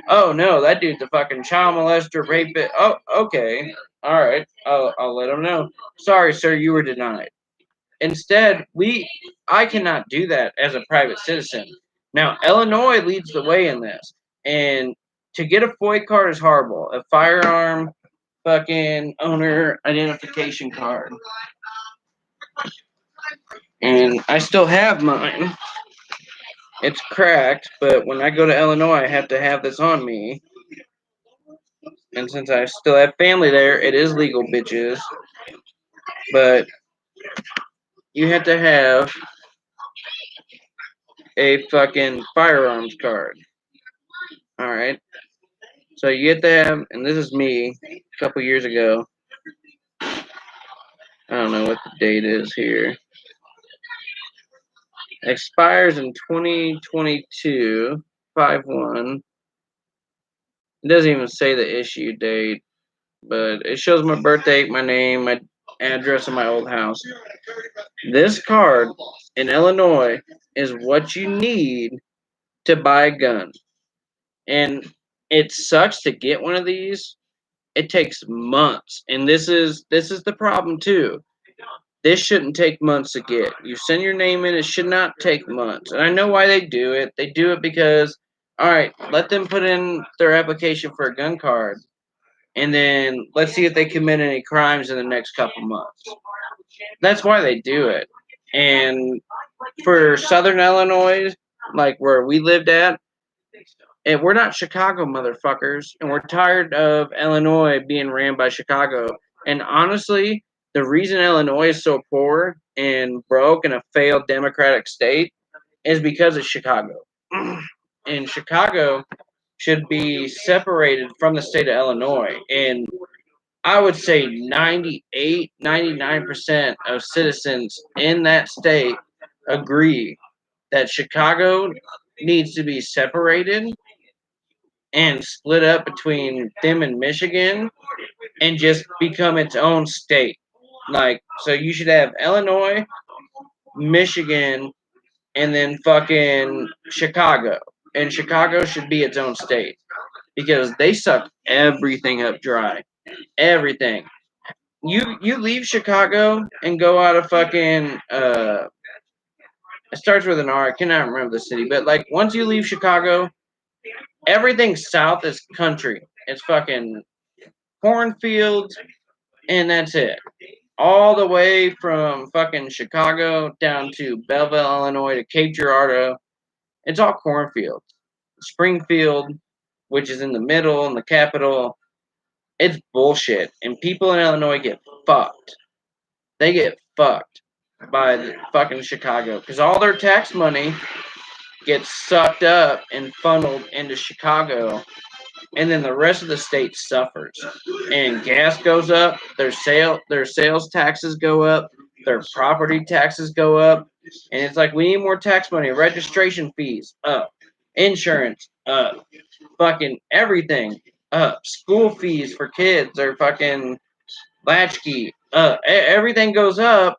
"Oh no, that dude's a fucking child molester, rapist." "Oh, okay. All right. I'll let him know. Sorry, sir, you were denied." Instead, I cannot do that as a private citizen. Now, Illinois leads the way in this. And to get a FOIA card is horrible. A firearm fucking owner identification card. And I still have mine. It's cracked, but when I go to Illinois, I have to have this on me. And since I still have family there, it is legal, bitches. But you have to have a fucking firearms card. All right. So you get them, and this is me a couple years ago. I don't know what the date is here. Expires in 2022, 5/1. It doesn't even say the issue date, but it shows my birth date, my name, my address, and my old house. This card in Illinois is what you need to buy a gun. And it sucks to get one of these. It takes months, and this is the problem too. This shouldn't take months to get. You send your name in, it should not take months. And I know why they do it. They do it because, all right, let them put in their application for a gun card, and then let's see if they commit any crimes in the next couple months. That's why they do it. And for Southern Illinois, like where we lived at, and we're not Chicago motherfuckers, and we're tired of Illinois being ran by Chicago. And honestly, the reason Illinois is so poor and broke and a failed democratic state is because of Chicago. And Chicago should be separated from the state of Illinois. And I would say 98, 99% of citizens in that state agree that Chicago needs to be separated and split up between them and Michigan and just become its own state. Like, so you should have Illinois, Michigan, and then fucking Chicago. And Chicago should be its own state because they suck everything up dry. Everything. You leave Chicago and go out of fucking it starts with an R. I cannot remember the city, but like once you leave Chicago, everything south is country. It's fucking cornfields, and that's it. All the way from fucking Chicago down to Belleville, Illinois to Cape Girardeau, it's all cornfields. Springfield, which is in the middle and the capital, it's bullshit. And people in Illinois get fucked. They get fucked by the fucking Chicago because all their tax money gets sucked up and funneled into Chicago, and then the rest of the state suffers. And gas goes up, their sales taxes go up, their property taxes go up, and it's like we need more tax money, registration fees up, insurance up, fucking everything up, school fees for kids are fucking latchkey up, everything goes up.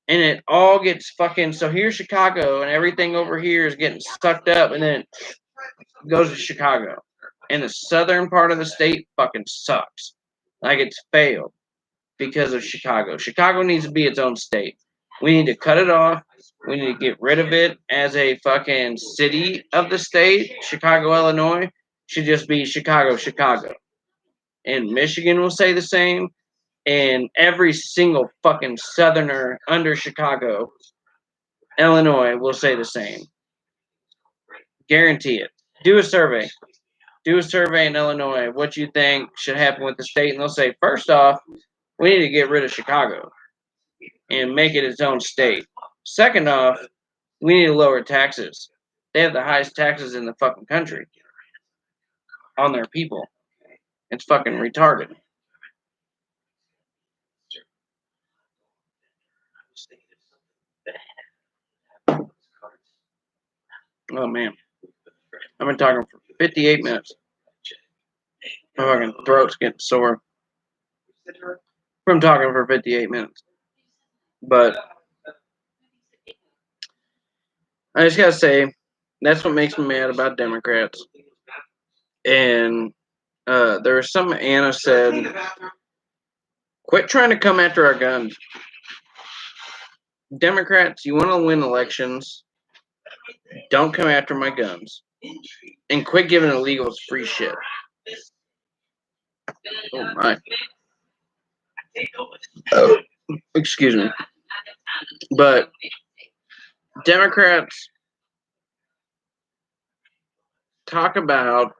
And it all gets fucking. So here's Chicago, and everything over here is getting sucked up, and then it goes to Chicago. And the southern part of the state fucking sucks. Like it's failed because of Chicago. Chicago needs to be its own state. We need to cut it off. We need to get rid of it as a fucking city of the state. Chicago, Illinois should just be Chicago, Chicago. And Michigan will say the same. And every single fucking southerner under Chicago, Illinois will say the same. Guarantee it. Do a survey. Do a survey in Illinois. What you think should happen with the state, and they'll say, first off, we need to get rid of Chicago and make it its own state. Second off, we need to lower taxes. They have the highest taxes in the fucking country on their people. It's fucking retarded. Oh man, I've been talking for 58 minutes. My fucking throat's getting sore from talking for 58 minutes. But I just gotta say, that's what makes me mad about Democrats. And there was something Anna said, quit trying to come after our guns. Democrats, you want to win elections, don't come after my guns. And quit giving illegals free shit. Oh my. Oh, excuse me. But Democrats talk about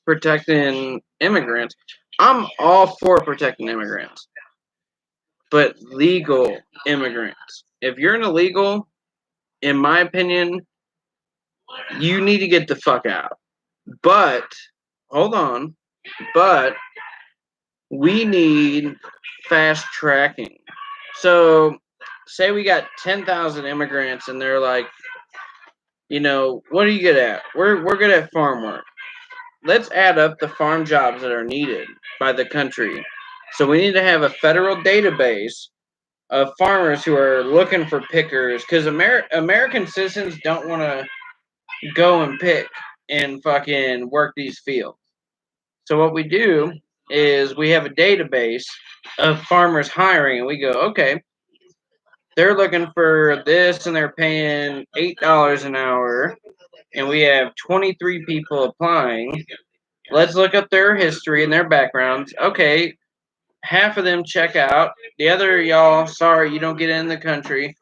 protecting immigrants. I'm all for protecting immigrants, but legal immigrants. If you're an illegal, in my opinion, you need to get the fuck out. But, hold on, but we need fast tracking. So, say we got 10,000 immigrants and they're like, you know, what are you good at? We're good at farm work. Let's add up the farm jobs that are needed by the country. So we need to have a federal database of farmers who are looking for pickers because American citizens don't want to go and pick and fucking work these fields. So what we do is we have a database of farmers hiring, and we go, okay, they're looking for this, and they're paying $8 an hour, and we have 23 people applying. Let's look up their history and their backgrounds. Okay, half of them check out. The other y'all, sorry, you don't get in the country.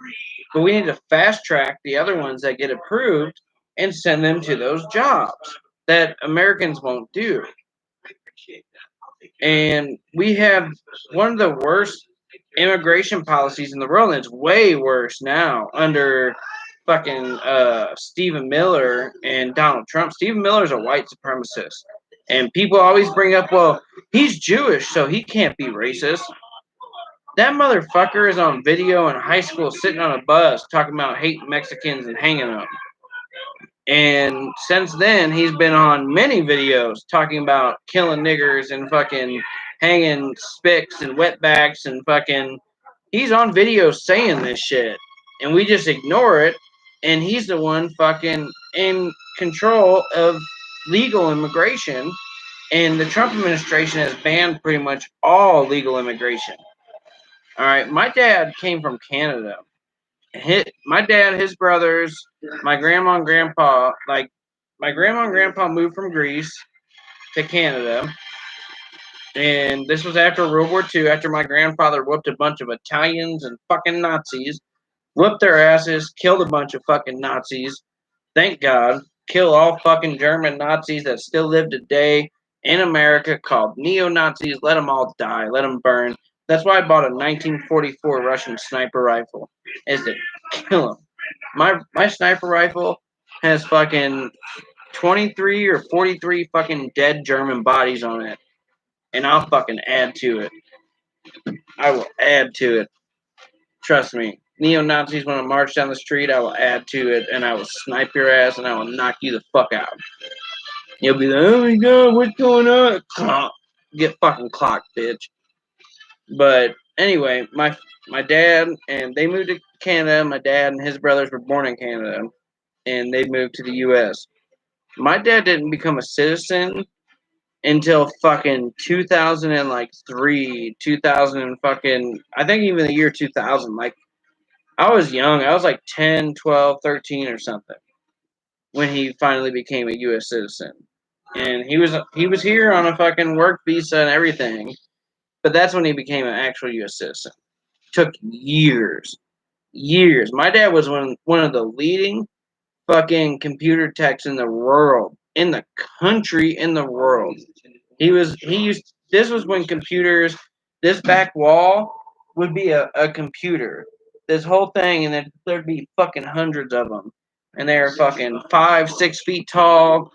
But we need to fast track the other ones that get approved and send them to those jobs that Americans won't do. And we have one of the worst immigration policies in the world, and it's way worse now under fucking Stephen Miller and Donald Trump. Stephen Miller is a white supremacist. And people always bring up, well, he's Jewish, so he can't be racist. That motherfucker is on video in high school sitting on a bus talking about hating Mexicans and hanging them. And since then, he's been on many videos talking about killing niggers and fucking hanging spicks and wetbacks and fucking. He's on video saying this shit. And we just ignore it. And he's the one fucking in control of legal immigration. And the Trump administration has banned pretty much all legal immigration. All right, my dad came from Canada. My dad, his brothers, my grandma and grandpa, like my grandma and grandpa moved from Greece to Canada. And this was after World War II, after my grandfather whooped a bunch of Italians and fucking Nazis, whooped their asses, killed a bunch of fucking Nazis. Thank God. Kill all fucking German Nazis that still live today in America called neo-Nazis. Let them all die. Let them burn. That's why I bought a 1944 Russian sniper rifle, is to kill them. My sniper rifle has fucking 23 or 43 fucking dead German bodies on it. And I'll fucking add to it. I will add to it. Trust me. Neo-Nazis want to march down the street, I will add to it, and I will snipe your ass, and I will knock you the fuck out. You'll be like, oh my god, what's going on? Clonk. Get fucking clocked, bitch. But anyway, my dad, and they moved to Canada. My dad and his brothers were born in Canada, and they moved to the U.S. My dad didn't become a citizen until fucking 2003, 2000 and fucking, I think even the year 2000. Like, I was young. I was like 10, 12, 13 or something when he finally became a U.S. citizen. And he was here on a fucking work visa and everything. But that's when he became an actual U.S. citizen. Took years. Years. My dad was one of the leading fucking computer techs in the world. In the country, in the world. This was when computers, this back wall would be a computer. This whole thing, and then there'd be fucking hundreds of them. And they're fucking 5, 6 feet tall,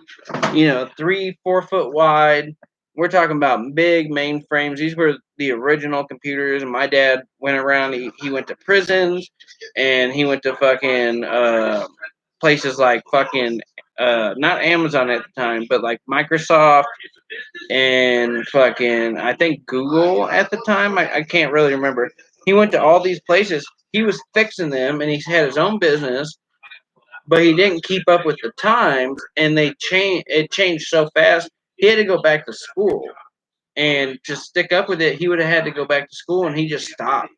3, 4 foot wide. We're talking about big mainframes. These were the original computers. And my dad went around, he went to prisons, and he went to fucking places like fucking, not Amazon at the time, but like Microsoft and fucking, I think Google at the time. I can't really remember. He went to all these places. He was fixing them, and he had his own business, but he didn't keep up with the times, and it changed so fast. He had to go back to school, and to stick up with it, he would have had to go back to school, and he just stopped.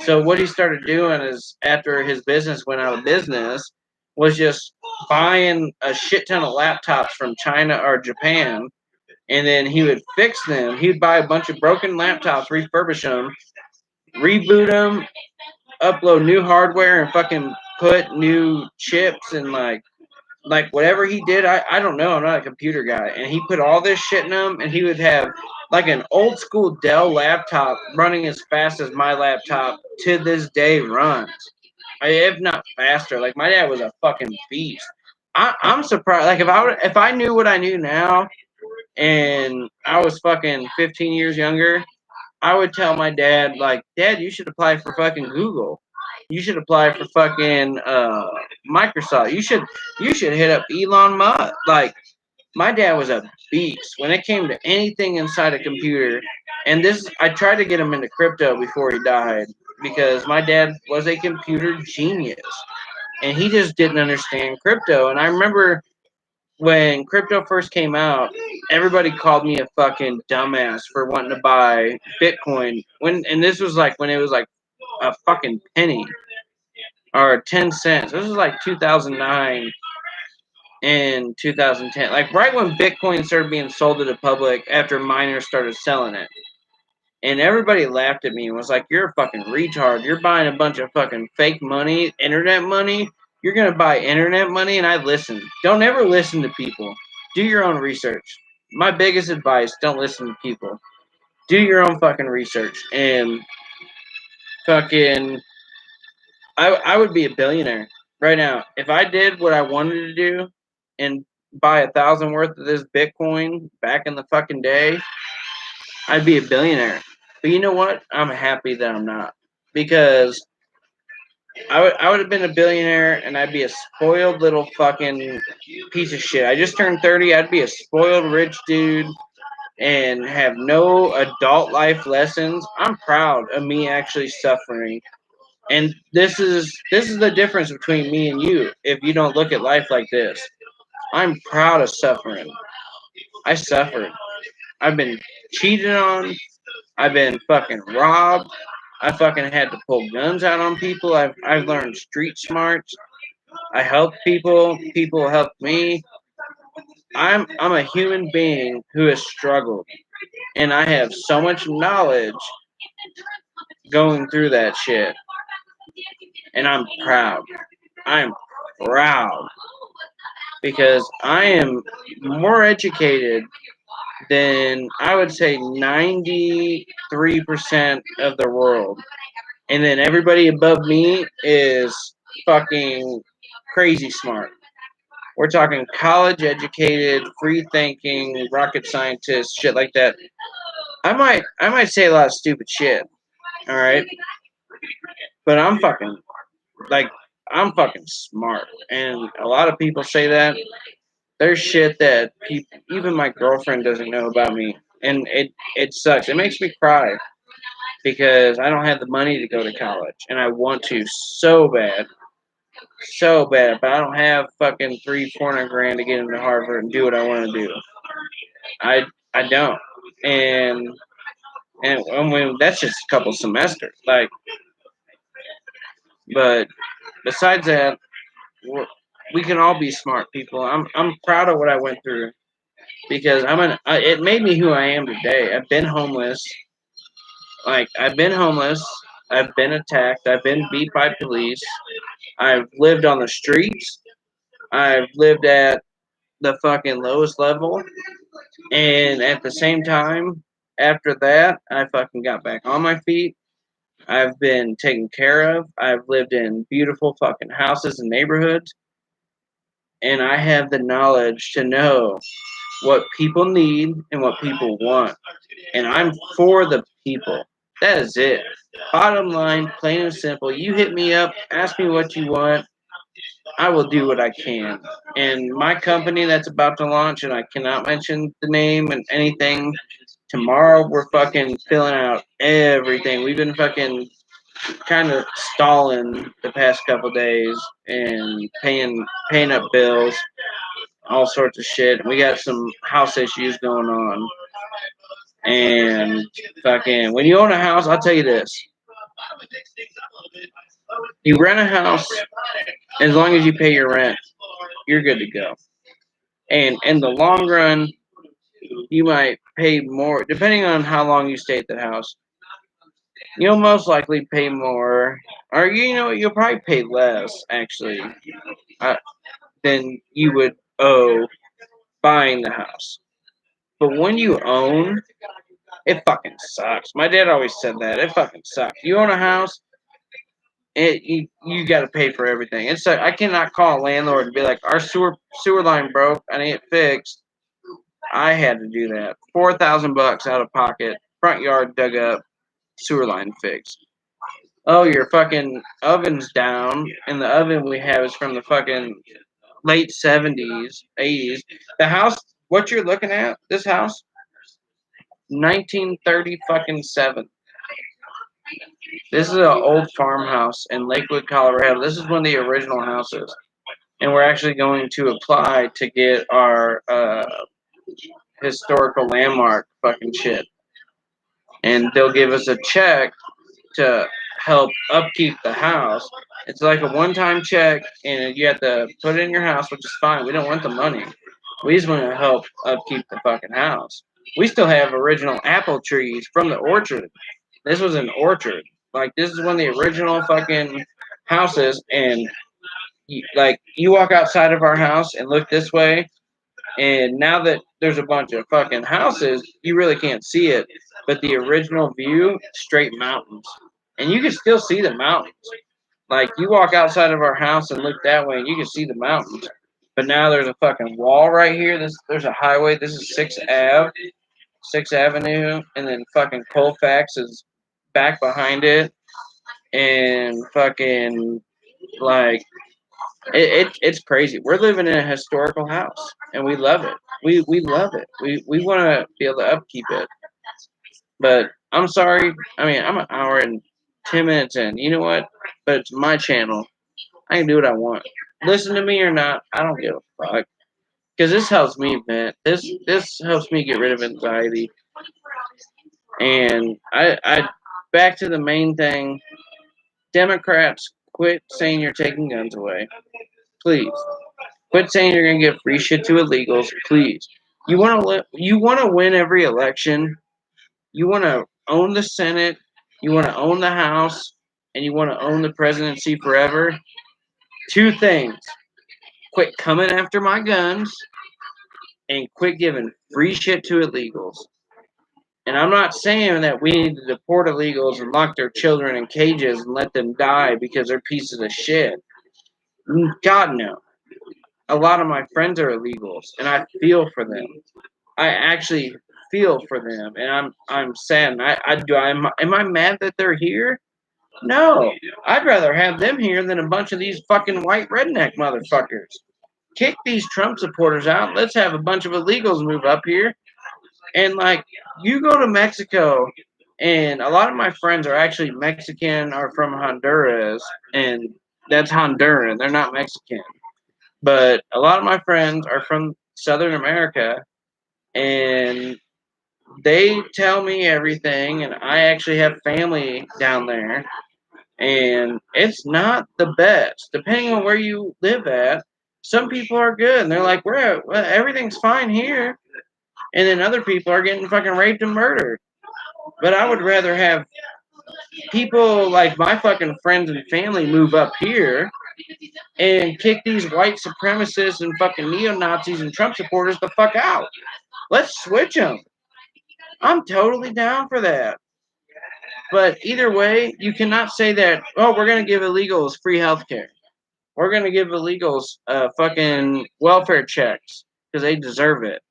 So what he started doing is, after his business went out of business, was just buying a shit ton of laptops from China or Japan, and then he would fix them. He'd buy a bunch of broken laptops, refurbish them, reboot them, upload new hardware, and fucking put new chips and like whatever he did. I don't know. I'm not a computer guy. And he put all this shit in them, and he would have like an old school Dell laptop running as fast as my laptop to this day runs. If not faster. Like, my dad was a fucking beast. I'm surprised. Like, if I knew what I knew now, and I was fucking 15 years younger, I would tell my dad, like, Dad, you should apply for fucking Google. You should apply for fucking Microsoft. You should hit up Elon Musk. Like, my dad was a beast when it came to anything inside a computer. And I tried to get him into crypto before he died, because my dad was a computer genius, and he just didn't understand crypto. And I remember when crypto first came out, everybody called me a fucking dumbass for wanting to buy Bitcoin. And this was like when it was like a fucking penny or 10 cents. This was like 2009 and 2010. Like right when Bitcoin started being sold to the public after miners started selling it. And everybody laughed at me and was like, "You're a fucking retard. You're buying a bunch of fucking fake money, internet money. You're going to buy internet money." And I listened. Don't ever listen to people. Do your own research. My biggest advice, don't listen to people. Do your own fucking research. And fucking, I would be a billionaire right now. If I did what I wanted to do and buy 1,000 worth of this Bitcoin back in the fucking day, I'd be a billionaire. But you know what? I'm happy that I'm not. Because I would have been a billionaire and I'd be a spoiled little fucking piece of shit. I just turned 30. I'd be a spoiled rich dude and have no adult life lessons. I'm proud of me actually suffering. And this is the difference between me and you if you don't look at life like this. I'm proud of suffering. I suffered. I've been cheated on. I've been fucking robbed. I fucking had to pull guns out on people. I've learned street smarts. I help people. People help me. I'm a human being who has struggled, and I have so much knowledge going through that shit, and I'm proud. I'm proud because I am more educated than I would say 93% of the world. And then everybody above me is fucking crazy smart. We're talking college educated, free thinking, rocket scientists, shit like that. I might say a lot of stupid shit, all right? But like I'm fucking smart. And a lot of people say that. There's shit that people, even my girlfriend doesn't know about me. And it sucks. It makes me cry because I don't have the money to go to college and I want to so bad, but I don't have fucking 300-400 grand to get into Harvard and do what I want to do. I I don't, and and I mean, that's just a couple semesters. Like, but besides that, we can all be smart people. I'm proud of what I went through because it made me who I am today. I've been homeless. Like I've been homeless. I've been attacked. I've been beat by police. I've lived on the streets. I've lived at the fucking lowest level. And at the same time, after that, I fucking got back on my feet. I've been taken care of. I've lived in beautiful fucking houses and neighborhoods. And I have the knowledge to know what people need and what people want. And I'm for the people. That is it. Bottom line, plain and simple. You hit me up, ask me what you want. I will do what I can. And my company that's about to launch, and I cannot mention the name and anything. Tomorrow we're fucking filling out everything. We've been fucking kind of stalling the past couple days and paying up bills, all sorts of shit. We got some house issues going on. And fucking when you own a house, I'll tell you this. You rent a house, as long as you pay your rent, you're good to go. And in the long run, you might pay more, depending on how long you stay at the house. You'll most likely pay more, or you'll probably pay less actually uh, than you would owe buying the house. But when you own, it fucking sucks. My dad always said that it fucking sucks. You own a house, you got to pay for everything. It's like I cannot call a landlord and be like, our sewer line broke, I need it fixed. I had to do that. $4,000 out of pocket, front yard dug up, sewer line fixed. Oh, your fucking oven's down, and the oven we have is from the fucking late 70s, 80s. The house, what you're looking at, this house, 1930 fucking 7. This is an old farmhouse in Lakewood, Colorado. This is one of the original houses. and we're actually going to apply to get our historical landmark fucking shit, and they'll give us a check to help upkeep the house. It's like a one-time check, and you have to put it in your house, which is fine. We don't want the money. We just want to help upkeep the fucking house. We still have original apple trees from the orchard. This was an orchard. Like, this is one of the original fucking houses, and you walk outside of our house and look this way, and now that there's a bunch of fucking houses, you really can't see it. But the original view, straight mountains. And you can still see the mountains. Like, you walk outside of our house and look that way, and you can see the mountains. But now there's a fucking wall right here. There's a highway. This is 6th Ave, 6th Avenue, and then fucking Colfax is back behind it. And fucking, like, it's crazy. We're living in a historical house, and we love it. We love it. We want to be able to upkeep it. But I'm sorry. I mean, I'm an hour and 10 minutes in. You know what? But it's my channel. I can do what I want. Listen to me or not, I don't give a fuck. Because this helps me vent. This helps me get rid of anxiety. And I back to the main thing. Democrats, quit saying you're taking guns away. Please. Quit saying you're gonna give free shit to illegals, please. You want to win every election. You want to own the Senate. You want to own the House, and you want to own the presidency forever. Two things: quit coming after my guns, and quit giving free shit to illegals. And I'm not saying that we need to deport illegals and lock their children in cages and let them die because they're pieces of shit. God no. A lot of my friends are illegals, and I feel for them. I actually feel for them, and I'm sad. And am I mad that they're here? No, I'd rather have them here than a bunch of these fucking white redneck motherfuckers. Kick these Trump supporters out. Let's have a bunch of illegals move up here. And like, you go to Mexico, and a lot of my friends are actually Mexican or from Honduras, and that's Honduran. They're not Mexican. But a lot of my friends are from Southern America, and they tell me everything, and I actually have family down there, and it's not the best. Depending on where you live at, some people are good, and they're like, well, everything's fine here, and then other people are getting fucking raped and murdered. But I would rather have people like my fucking friends and family move up here and kick these white supremacists and fucking neo Nazis and Trump supporters the fuck out. Let's switch them. I'm totally down for that. But either way, you cannot say that, oh, we're going to give illegals free health care. We're going to give illegals fucking welfare checks because they deserve it.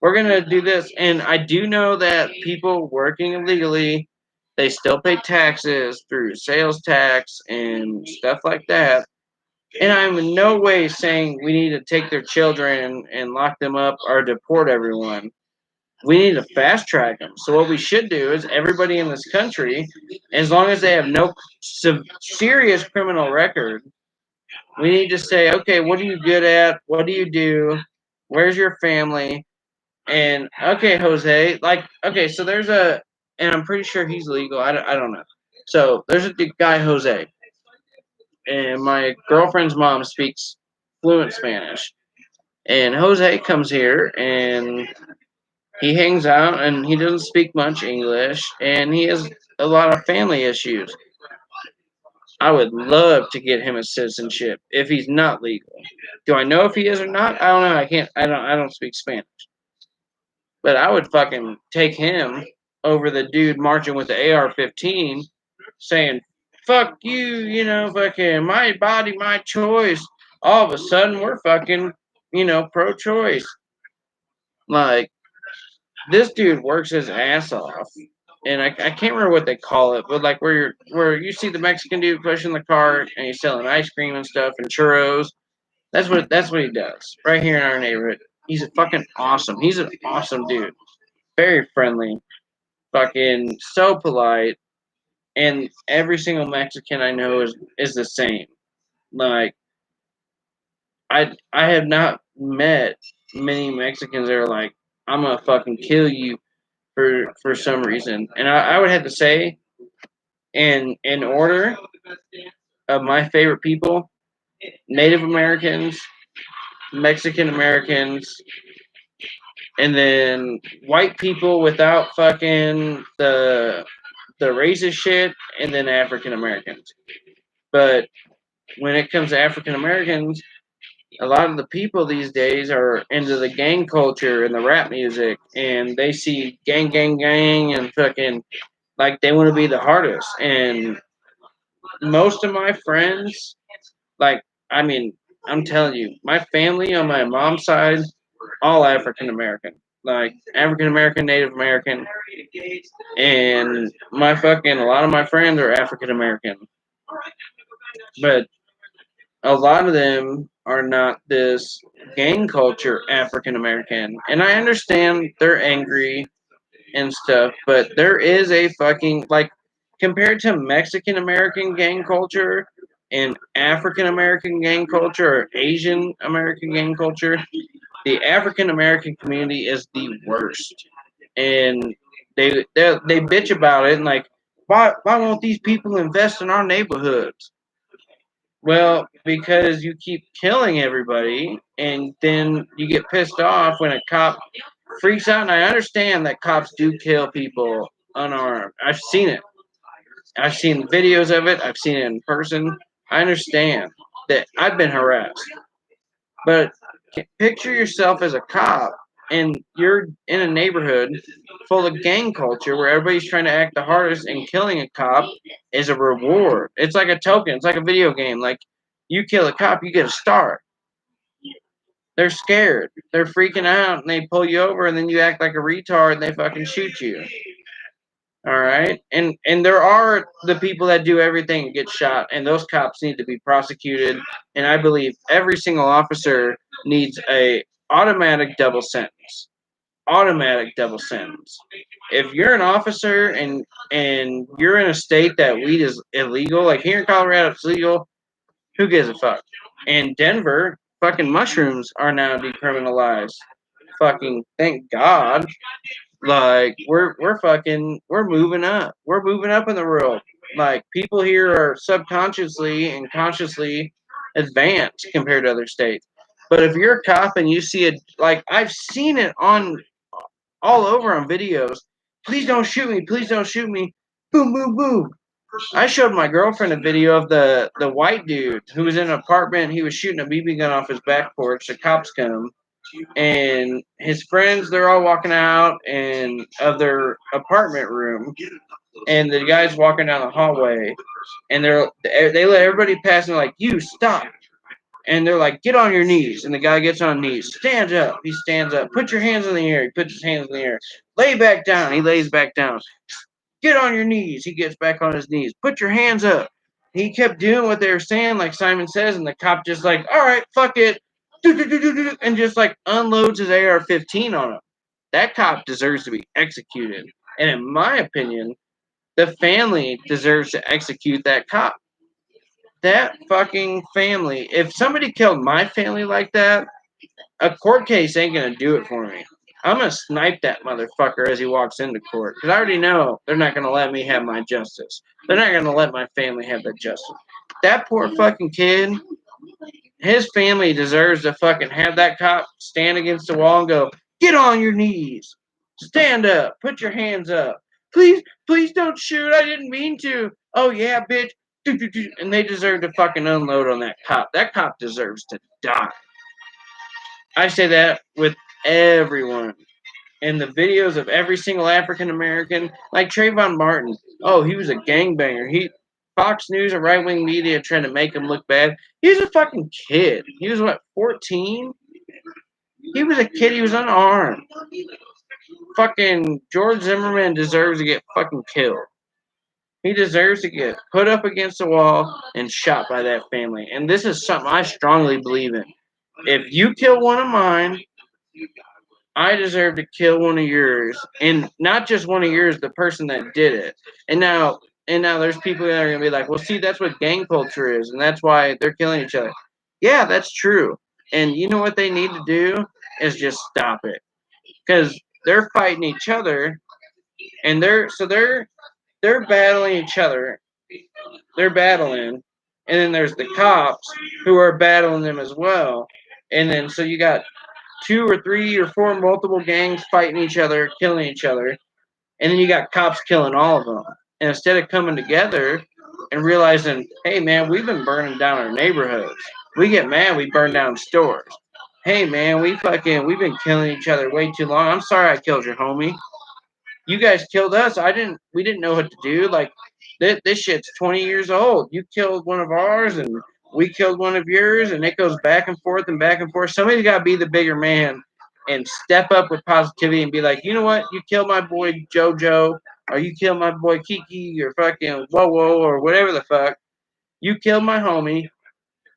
We're going to do this. And I do know that people working illegally, they still pay taxes through sales tax and stuff like that. And I'm in no way saying we need to take their children and lock them up or deport everyone. We need to fast track them. So what we should do is everybody in this country, as long as they have no serious criminal record, we need to say, okay, what are you good at? What do you do? Where's your family? And okay, Jose, like, okay, so there's and I'm pretty sure he's legal. I don't know. So there's a guy, Jose, and my girlfriend's mom speaks fluent Spanish. And Jose comes here and he hangs out and he doesn't speak much English and he has a lot of family issues. I would love to get him a citizenship if he's not legal. Do I know if he is or not? I don't know. I can't. I don't speak Spanish. But I would fucking take him over the dude marching with the AR-15, saying "fuck you," fucking my body, my choice. All of a sudden, we're fucking, pro-choice. Like, this dude works his ass off, and I can't remember what they call it, but like where you see the Mexican dude pushing the cart and he's selling ice cream and stuff and churros. That's what he does right here in our neighborhood. He's a fucking awesome. He's an awesome dude. Very friendly, fucking so polite, and every single Mexican I know is the same. Like, I have not met many Mexicans that are like, I'm gonna fucking kill you for some reason. And I would have to say, in order of my favorite people, Native Americans, Mexican Americans, and then white people without fucking the racist shit, and then African Americans. But when it comes to African Americans, a lot of the people these days are into the gang culture and the rap music, and they see gang, gang, gang, and fucking like they want to be the hardest. And most of my friends, like, I mean, I'm telling you, my family on my mom's side, all African American, like African American, Native American, and my fucking a lot of my friends are African American, but a lot of them are not this gang culture African American. And I understand they're angry and stuff, but there is a fucking like compared to Mexican American gang culture and African American gang culture or Asian American gang culture, the African American community is the worst. And they bitch about it and like why won't these people invest in our neighborhoods? Well, because you keep killing everybody, and then you get pissed off when a cop freaks out. And I understand that cops do kill people unarmed. I've seen it. I've seen videos of it. I've seen it in person. I understand that I've been harassed. But picture yourself as a cop, and you're in a neighborhood full of gang culture where everybody's trying to act the hardest, and killing a cop is a reward. It's like a token. It's like a video game. Like you kill a cop, you get a star. They're scared. They're freaking out, and they pull you over, and then you act like a retard, and they fucking shoot you. All right, and there are the people that do everything and get shot, and those cops need to be prosecuted. And I believe every single officer needs a automatic double sentence. Automatic double sentence. If you're an officer and you're in a state that weed is illegal, like here in Colorado it's legal, who gives a fuck? In Denver, fucking mushrooms are now decriminalized. Fucking thank God. Like we're moving up. We're moving up in the world. Like people here are subconsciously and consciously advanced compared to other states. But if you're a cop and you see it, like I've seen it on all over on videos. Please don't shoot me. Please don't shoot me. Boom, boom, boom. I showed my girlfriend a video of the white dude who was in an apartment. He was shooting a BB gun off his back porch. The cops come, and his friends, they're all walking out and of their apartment room, and the guy's walking down the hallway, and they let everybody pass, and they're like, "You stop!" And they're like, "Get on your knees." And the guy gets on knees, stands up. He stands up. Put your hands in the air. He puts his hands in the air. Lay back down. He lays back down. Get on your knees. He gets back on his knees. Put your hands up. He kept doing what they were saying, like Simon says, and the cop just like, all right, fuck it, and just like unloads his AR-15 on him. That cop deserves to be executed. And in my opinion, the family deserves to execute that cop. That fucking family. If somebody killed my family like that, a court case ain't gonna do it for me. I'm gonna snipe that motherfucker as he walks into court because I already know they're not gonna let me have my justice. They're not gonna let my family have that justice. That poor fucking kid, his family deserves to fucking have that cop stand against the wall and go, "Get on your knees, stand up, put your hands up, please, please don't shoot. I didn't mean to. Oh yeah, bitch." And they deserve to fucking unload on that cop. That cop deserves to die. I say that with everyone. And the videos of every single African American, like Trayvon Martin. Oh, he was a gangbanger. Fox News and right wing media trying to make him look bad. He was a fucking kid. He was what, 14? He was a kid. He was unarmed. Fucking George Zimmerman deserves to get fucking killed. He deserves to get put up against the wall and shot by that family. And this is something I strongly believe in. If you kill one of mine, I deserve to kill one of yours, and not just one of yours, the person that did it. And now there's people that are gonna be like, well, see, that's what gang culture is, and that's why they're killing each other. Yeah, that's true. And you know what they need to do is just stop it, because they're fighting each other, and they're battling each other. They're battling, and then there's the cops who are battling them as well. And then so you got two or three or four multiple gangs fighting each other, killing each other, and then you got cops killing all of them. And instead of coming together and realizing, hey man, we've been burning down our neighborhoods. We get mad, we burn down stores. Hey man, we've been killing each other way too long. I'm sorry I killed your homie. You guys killed us. We didn't know what to do. Like this shit's 20 years old. You killed one of ours and we killed one of yours, and it goes back and forth and back and forth. Somebody's got to be the bigger man and step up with positivity and be like, you know what? You killed my boy JoJo, or you killed my boy Kiki, or fucking Whoa Whoa, or whatever the fuck. You killed my homie,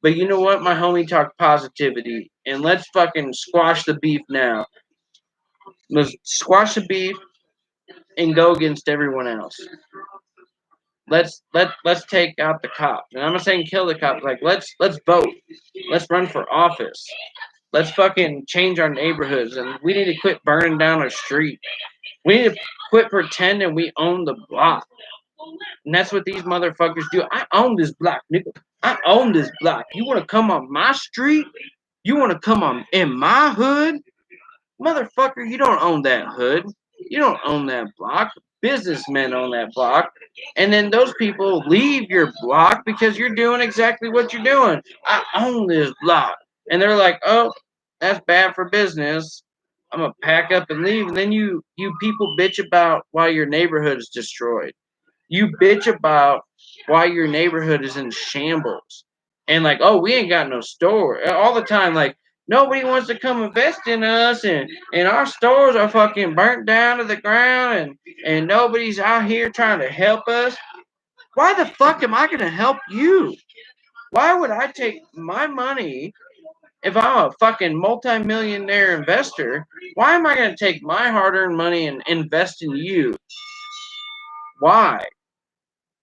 but you know what? My homie talked positivity, and let's fucking squash the beef now. Let's squash the beef and go against everyone else. Let's take out the cops. And I'm not saying kill the cops. Like let's vote. Let's run for office. Let's fucking change our neighborhoods, and we need to quit burning down our street. We need to quit pretending we own the block. And that's what these motherfuckers do. I own this block, nigga. I own this block. You want to come on my street? You want to come on in my hood? Motherfucker, you don't own that hood. You don't own that block. Businessmen own that block. And then those people leave your block because you're doing exactly what you're doing. I own this block. And they're like, oh, that's bad for business. I'm gonna pack up and leave. And then you people bitch about why your neighborhood is destroyed. You bitch about why your neighborhood is in shambles. And like, oh, we ain't got no store. All the time, like, nobody wants to come invest in us, and our stores are fucking burnt down to the ground, and nobody's out here trying to help us. Why the fuck am I gonna help you? Why would I take my money if I'm a fucking multimillionaire investor? Why am I gonna take my hard-earned money and invest in you? Why?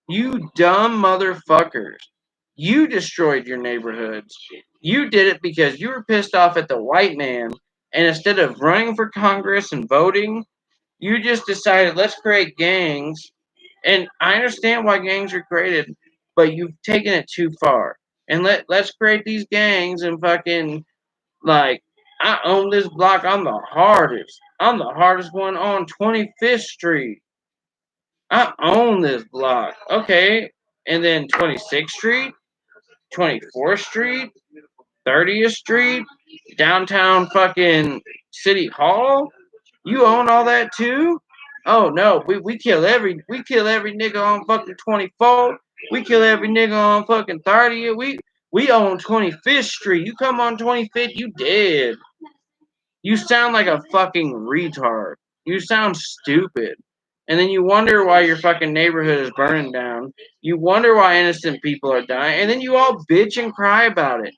You dumb motherfuckers. You destroyed your neighborhoods. You did it because you were pissed off at the white man. And instead of running for Congress and voting, you just decided, let's create gangs. And I understand why gangs are created, but you've taken it too far. And let's create these gangs and fucking, like, I own this block. I'm the hardest. I'm the hardest one on 25th Street. I own this block. Okay. And then 26th Street, 24th Street, 30th Street, downtown fucking City Hall. You own all that too? Oh no, we kill every nigga on fucking 24th. We kill every nigga on fucking 30th. We own 25th Street. You come on 25th, you dead. You sound like a fucking retard. You sound stupid. And then you wonder why your fucking neighborhood is burning down. You wonder why innocent people are dying. And then you all bitch and cry about it.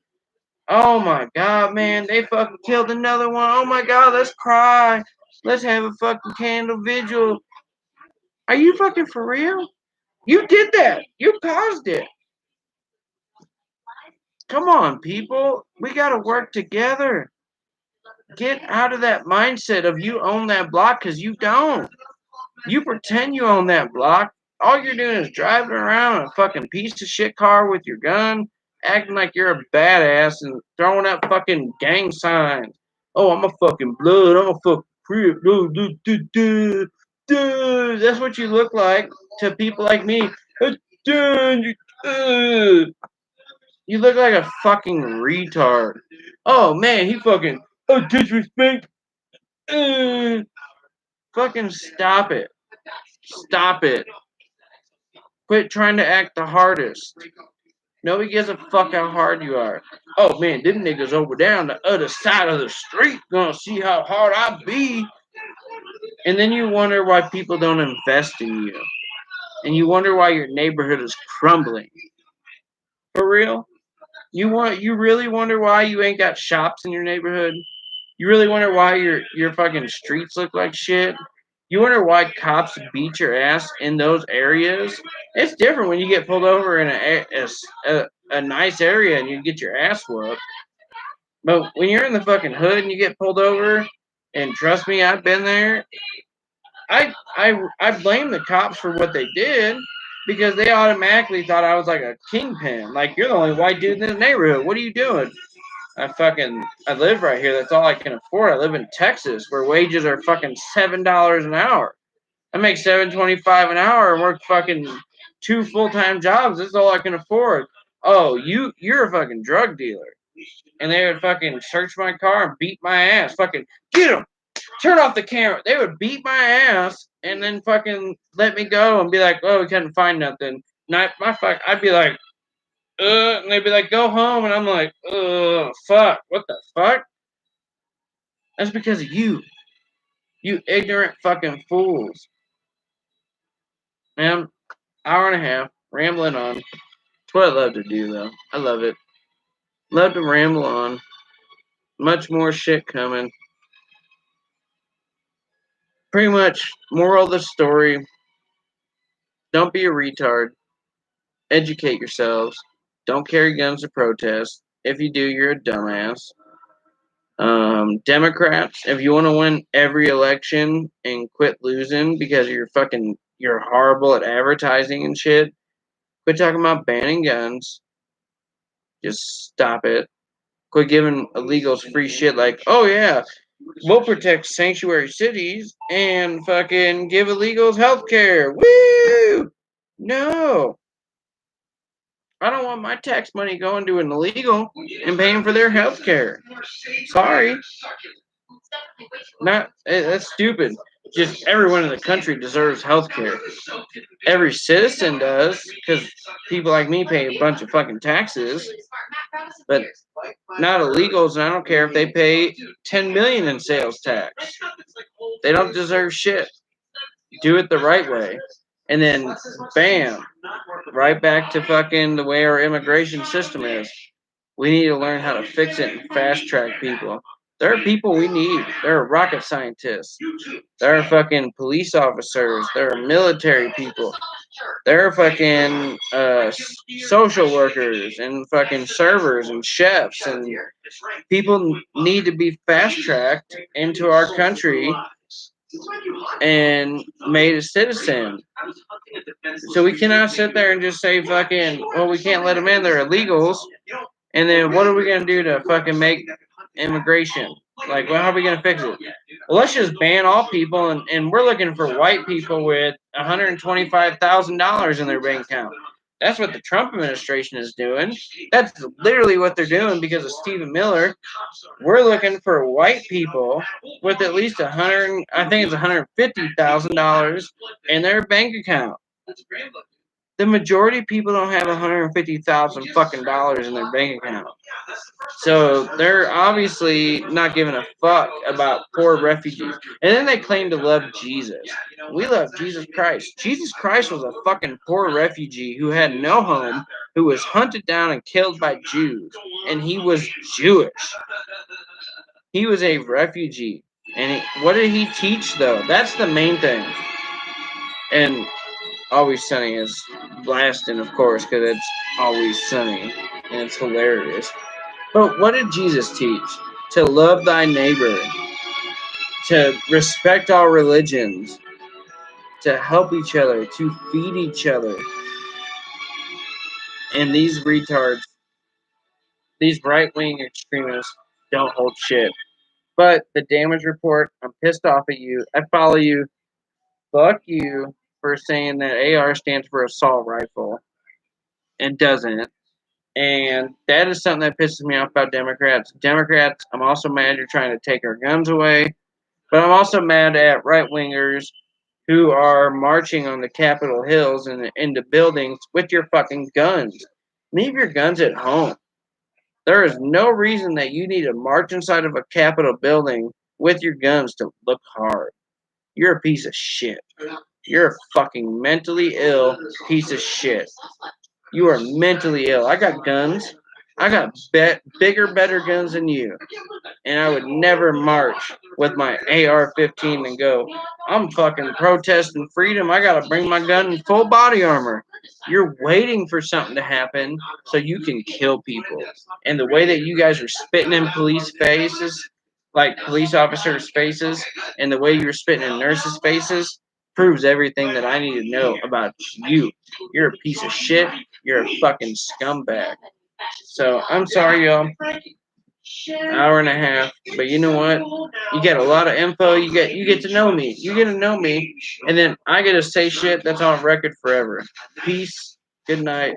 Oh my god, man, they fucking killed another one. Oh my god, let's cry. Let's have a fucking candle vigil. Are you fucking for real? You did that. You caused it. Come on, people. We gotta work together. Get out of that mindset of you own that block, because you don't. You pretend you own that block. All you're doing is driving around in a fucking piece of shit car with your gun, acting like you're a badass and throwing up fucking gang signs. Oh, I'm a fucking blood. I'm a fucking crip. That's what you look like to people like me. You look like a fucking retard. Oh man, he fucking disrespect. Uh, Fucking stop it. Stop it. Quit trying to act the hardest. Nobody gives a fuck how hard you are. Oh man, them niggas over there on the other side of the street gonna see how hard I be. And then you wonder why people don't invest in you. And you wonder why your neighborhood is crumbling. For real? You really wonder why you ain't got shops in your neighborhood? You really wonder why your fucking streets look like shit? You wonder why cops beat your ass in those areas? It's different when you get pulled over in a nice area and you get your ass whooped. But when you're in the fucking hood and you get pulled over, and trust me, I've been there. I blame the cops for what they did because they automatically thought I was like a kingpin. Like, you're the only white dude in the neighborhood. What are you doing? I live right here. That's all I can afford. I live in Texas where wages are fucking $7 an hour. I make $7.25 an hour and work fucking 2 full-time jobs. That's all I can afford. Oh, you're a fucking drug dealer. And they would fucking search my car and beat my ass. Fucking get him. Turn off the camera. They would beat my ass and then fucking let me go and be like, "Oh, we couldn't find nothing." Not my fuck. I'd be like, and they'd be like, "Go home," and I'm like, fuck, what the fuck? That's because of you ignorant fucking fools, man. Hour and a half rambling on. It's what I love to do, though. I love it. Love to ramble on. Much more shit coming. Pretty much, moral of the story: don't be a retard. Educate yourselves. Don't carry guns to protest. If you do, you're a dumbass. Democrats, if you want to win every election and quit losing because you're horrible at advertising and shit, quit talking about banning guns. Just stop it. Quit giving illegals free shit like, oh yeah, we'll protect sanctuary cities and fucking give illegals health care. Woo! No. I don't want my tax money going to an illegal and paying for their health care. Sorry. That's stupid. Just everyone in the country deserves health care. Every citizen does, because people like me pay a bunch of fucking taxes. But not illegals, and I don't care if they pay 10 million in sales tax. They don't deserve shit. Do it the right way. And then bam, right back to fucking the way our immigration system is. We need to learn how to fix it and fast track people. There are people we need. There are rocket scientists. There are fucking police officers. There are military people. There are fucking social workers and fucking servers and chefs, and people need to be fast tracked into our country and made a citizen. So we cannot sit there and just say fucking, well, we can't let them in. They're illegals. And then what are we gonna do to fucking make immigration? Like, well, how are we gonna fix it? Well, let's just ban all people, and we're looking for white people with $125,000 in their bank account. That's what the Trump administration is doing. That's literally what they're doing because of Stephen Miller. We're looking for white people with at least I think it's $150,000 in their bank account. The majority of people don't have 150,000 fucking dollars in their bank account. So they're obviously not giving a fuck about poor refugees. And then they claim to love Jesus. We love Jesus Christ. Jesus Christ was a fucking poor refugee who had no home, who was hunted down and killed by Jews. And he was Jewish. He was a refugee. And what did he teach, though? That's the main thing. And Always Sunny is blasting, of course, because it's Always Sunny. And it's hilarious. But what did Jesus teach? To love thy neighbor, to respect all religions, to help each other, to feed each other. And these retards, these right-wing extremists, don't hold shit. But the damage report, I'm pissed off at you. I follow you. Fuck you for saying that AR stands for assault rifle and doesn't. And that is something that pisses me off about Democrats. Democrats, I'm also mad you're trying to take our guns away. But I'm also mad at right-wingers who are marching on the Capitol Hills and into buildings with your fucking guns. Leave your guns at home. There is no reason that you need to march inside of a Capitol building with your guns to look hard. You're a piece of shit. You're a fucking mentally ill piece of shit. You are mentally ill. I got guns. I got bigger, better guns than you, and I would never march with my AR-15 and go, I'm fucking protesting freedom. I gotta bring my gun in full body armor. You're waiting for something to happen so you can kill people. And the way that you guys are spitting in police faces, like police officers' faces, and the way you're spitting in nurses' faces, proves everything that I need to know about you. You're a piece of shit. You're a fucking scumbag. So I'm sorry, y'all. Hour and a half, but you know what? You get a lot of info. You get to know me. You get to know me, and then I get to say shit that's on record forever. Peace. Good night.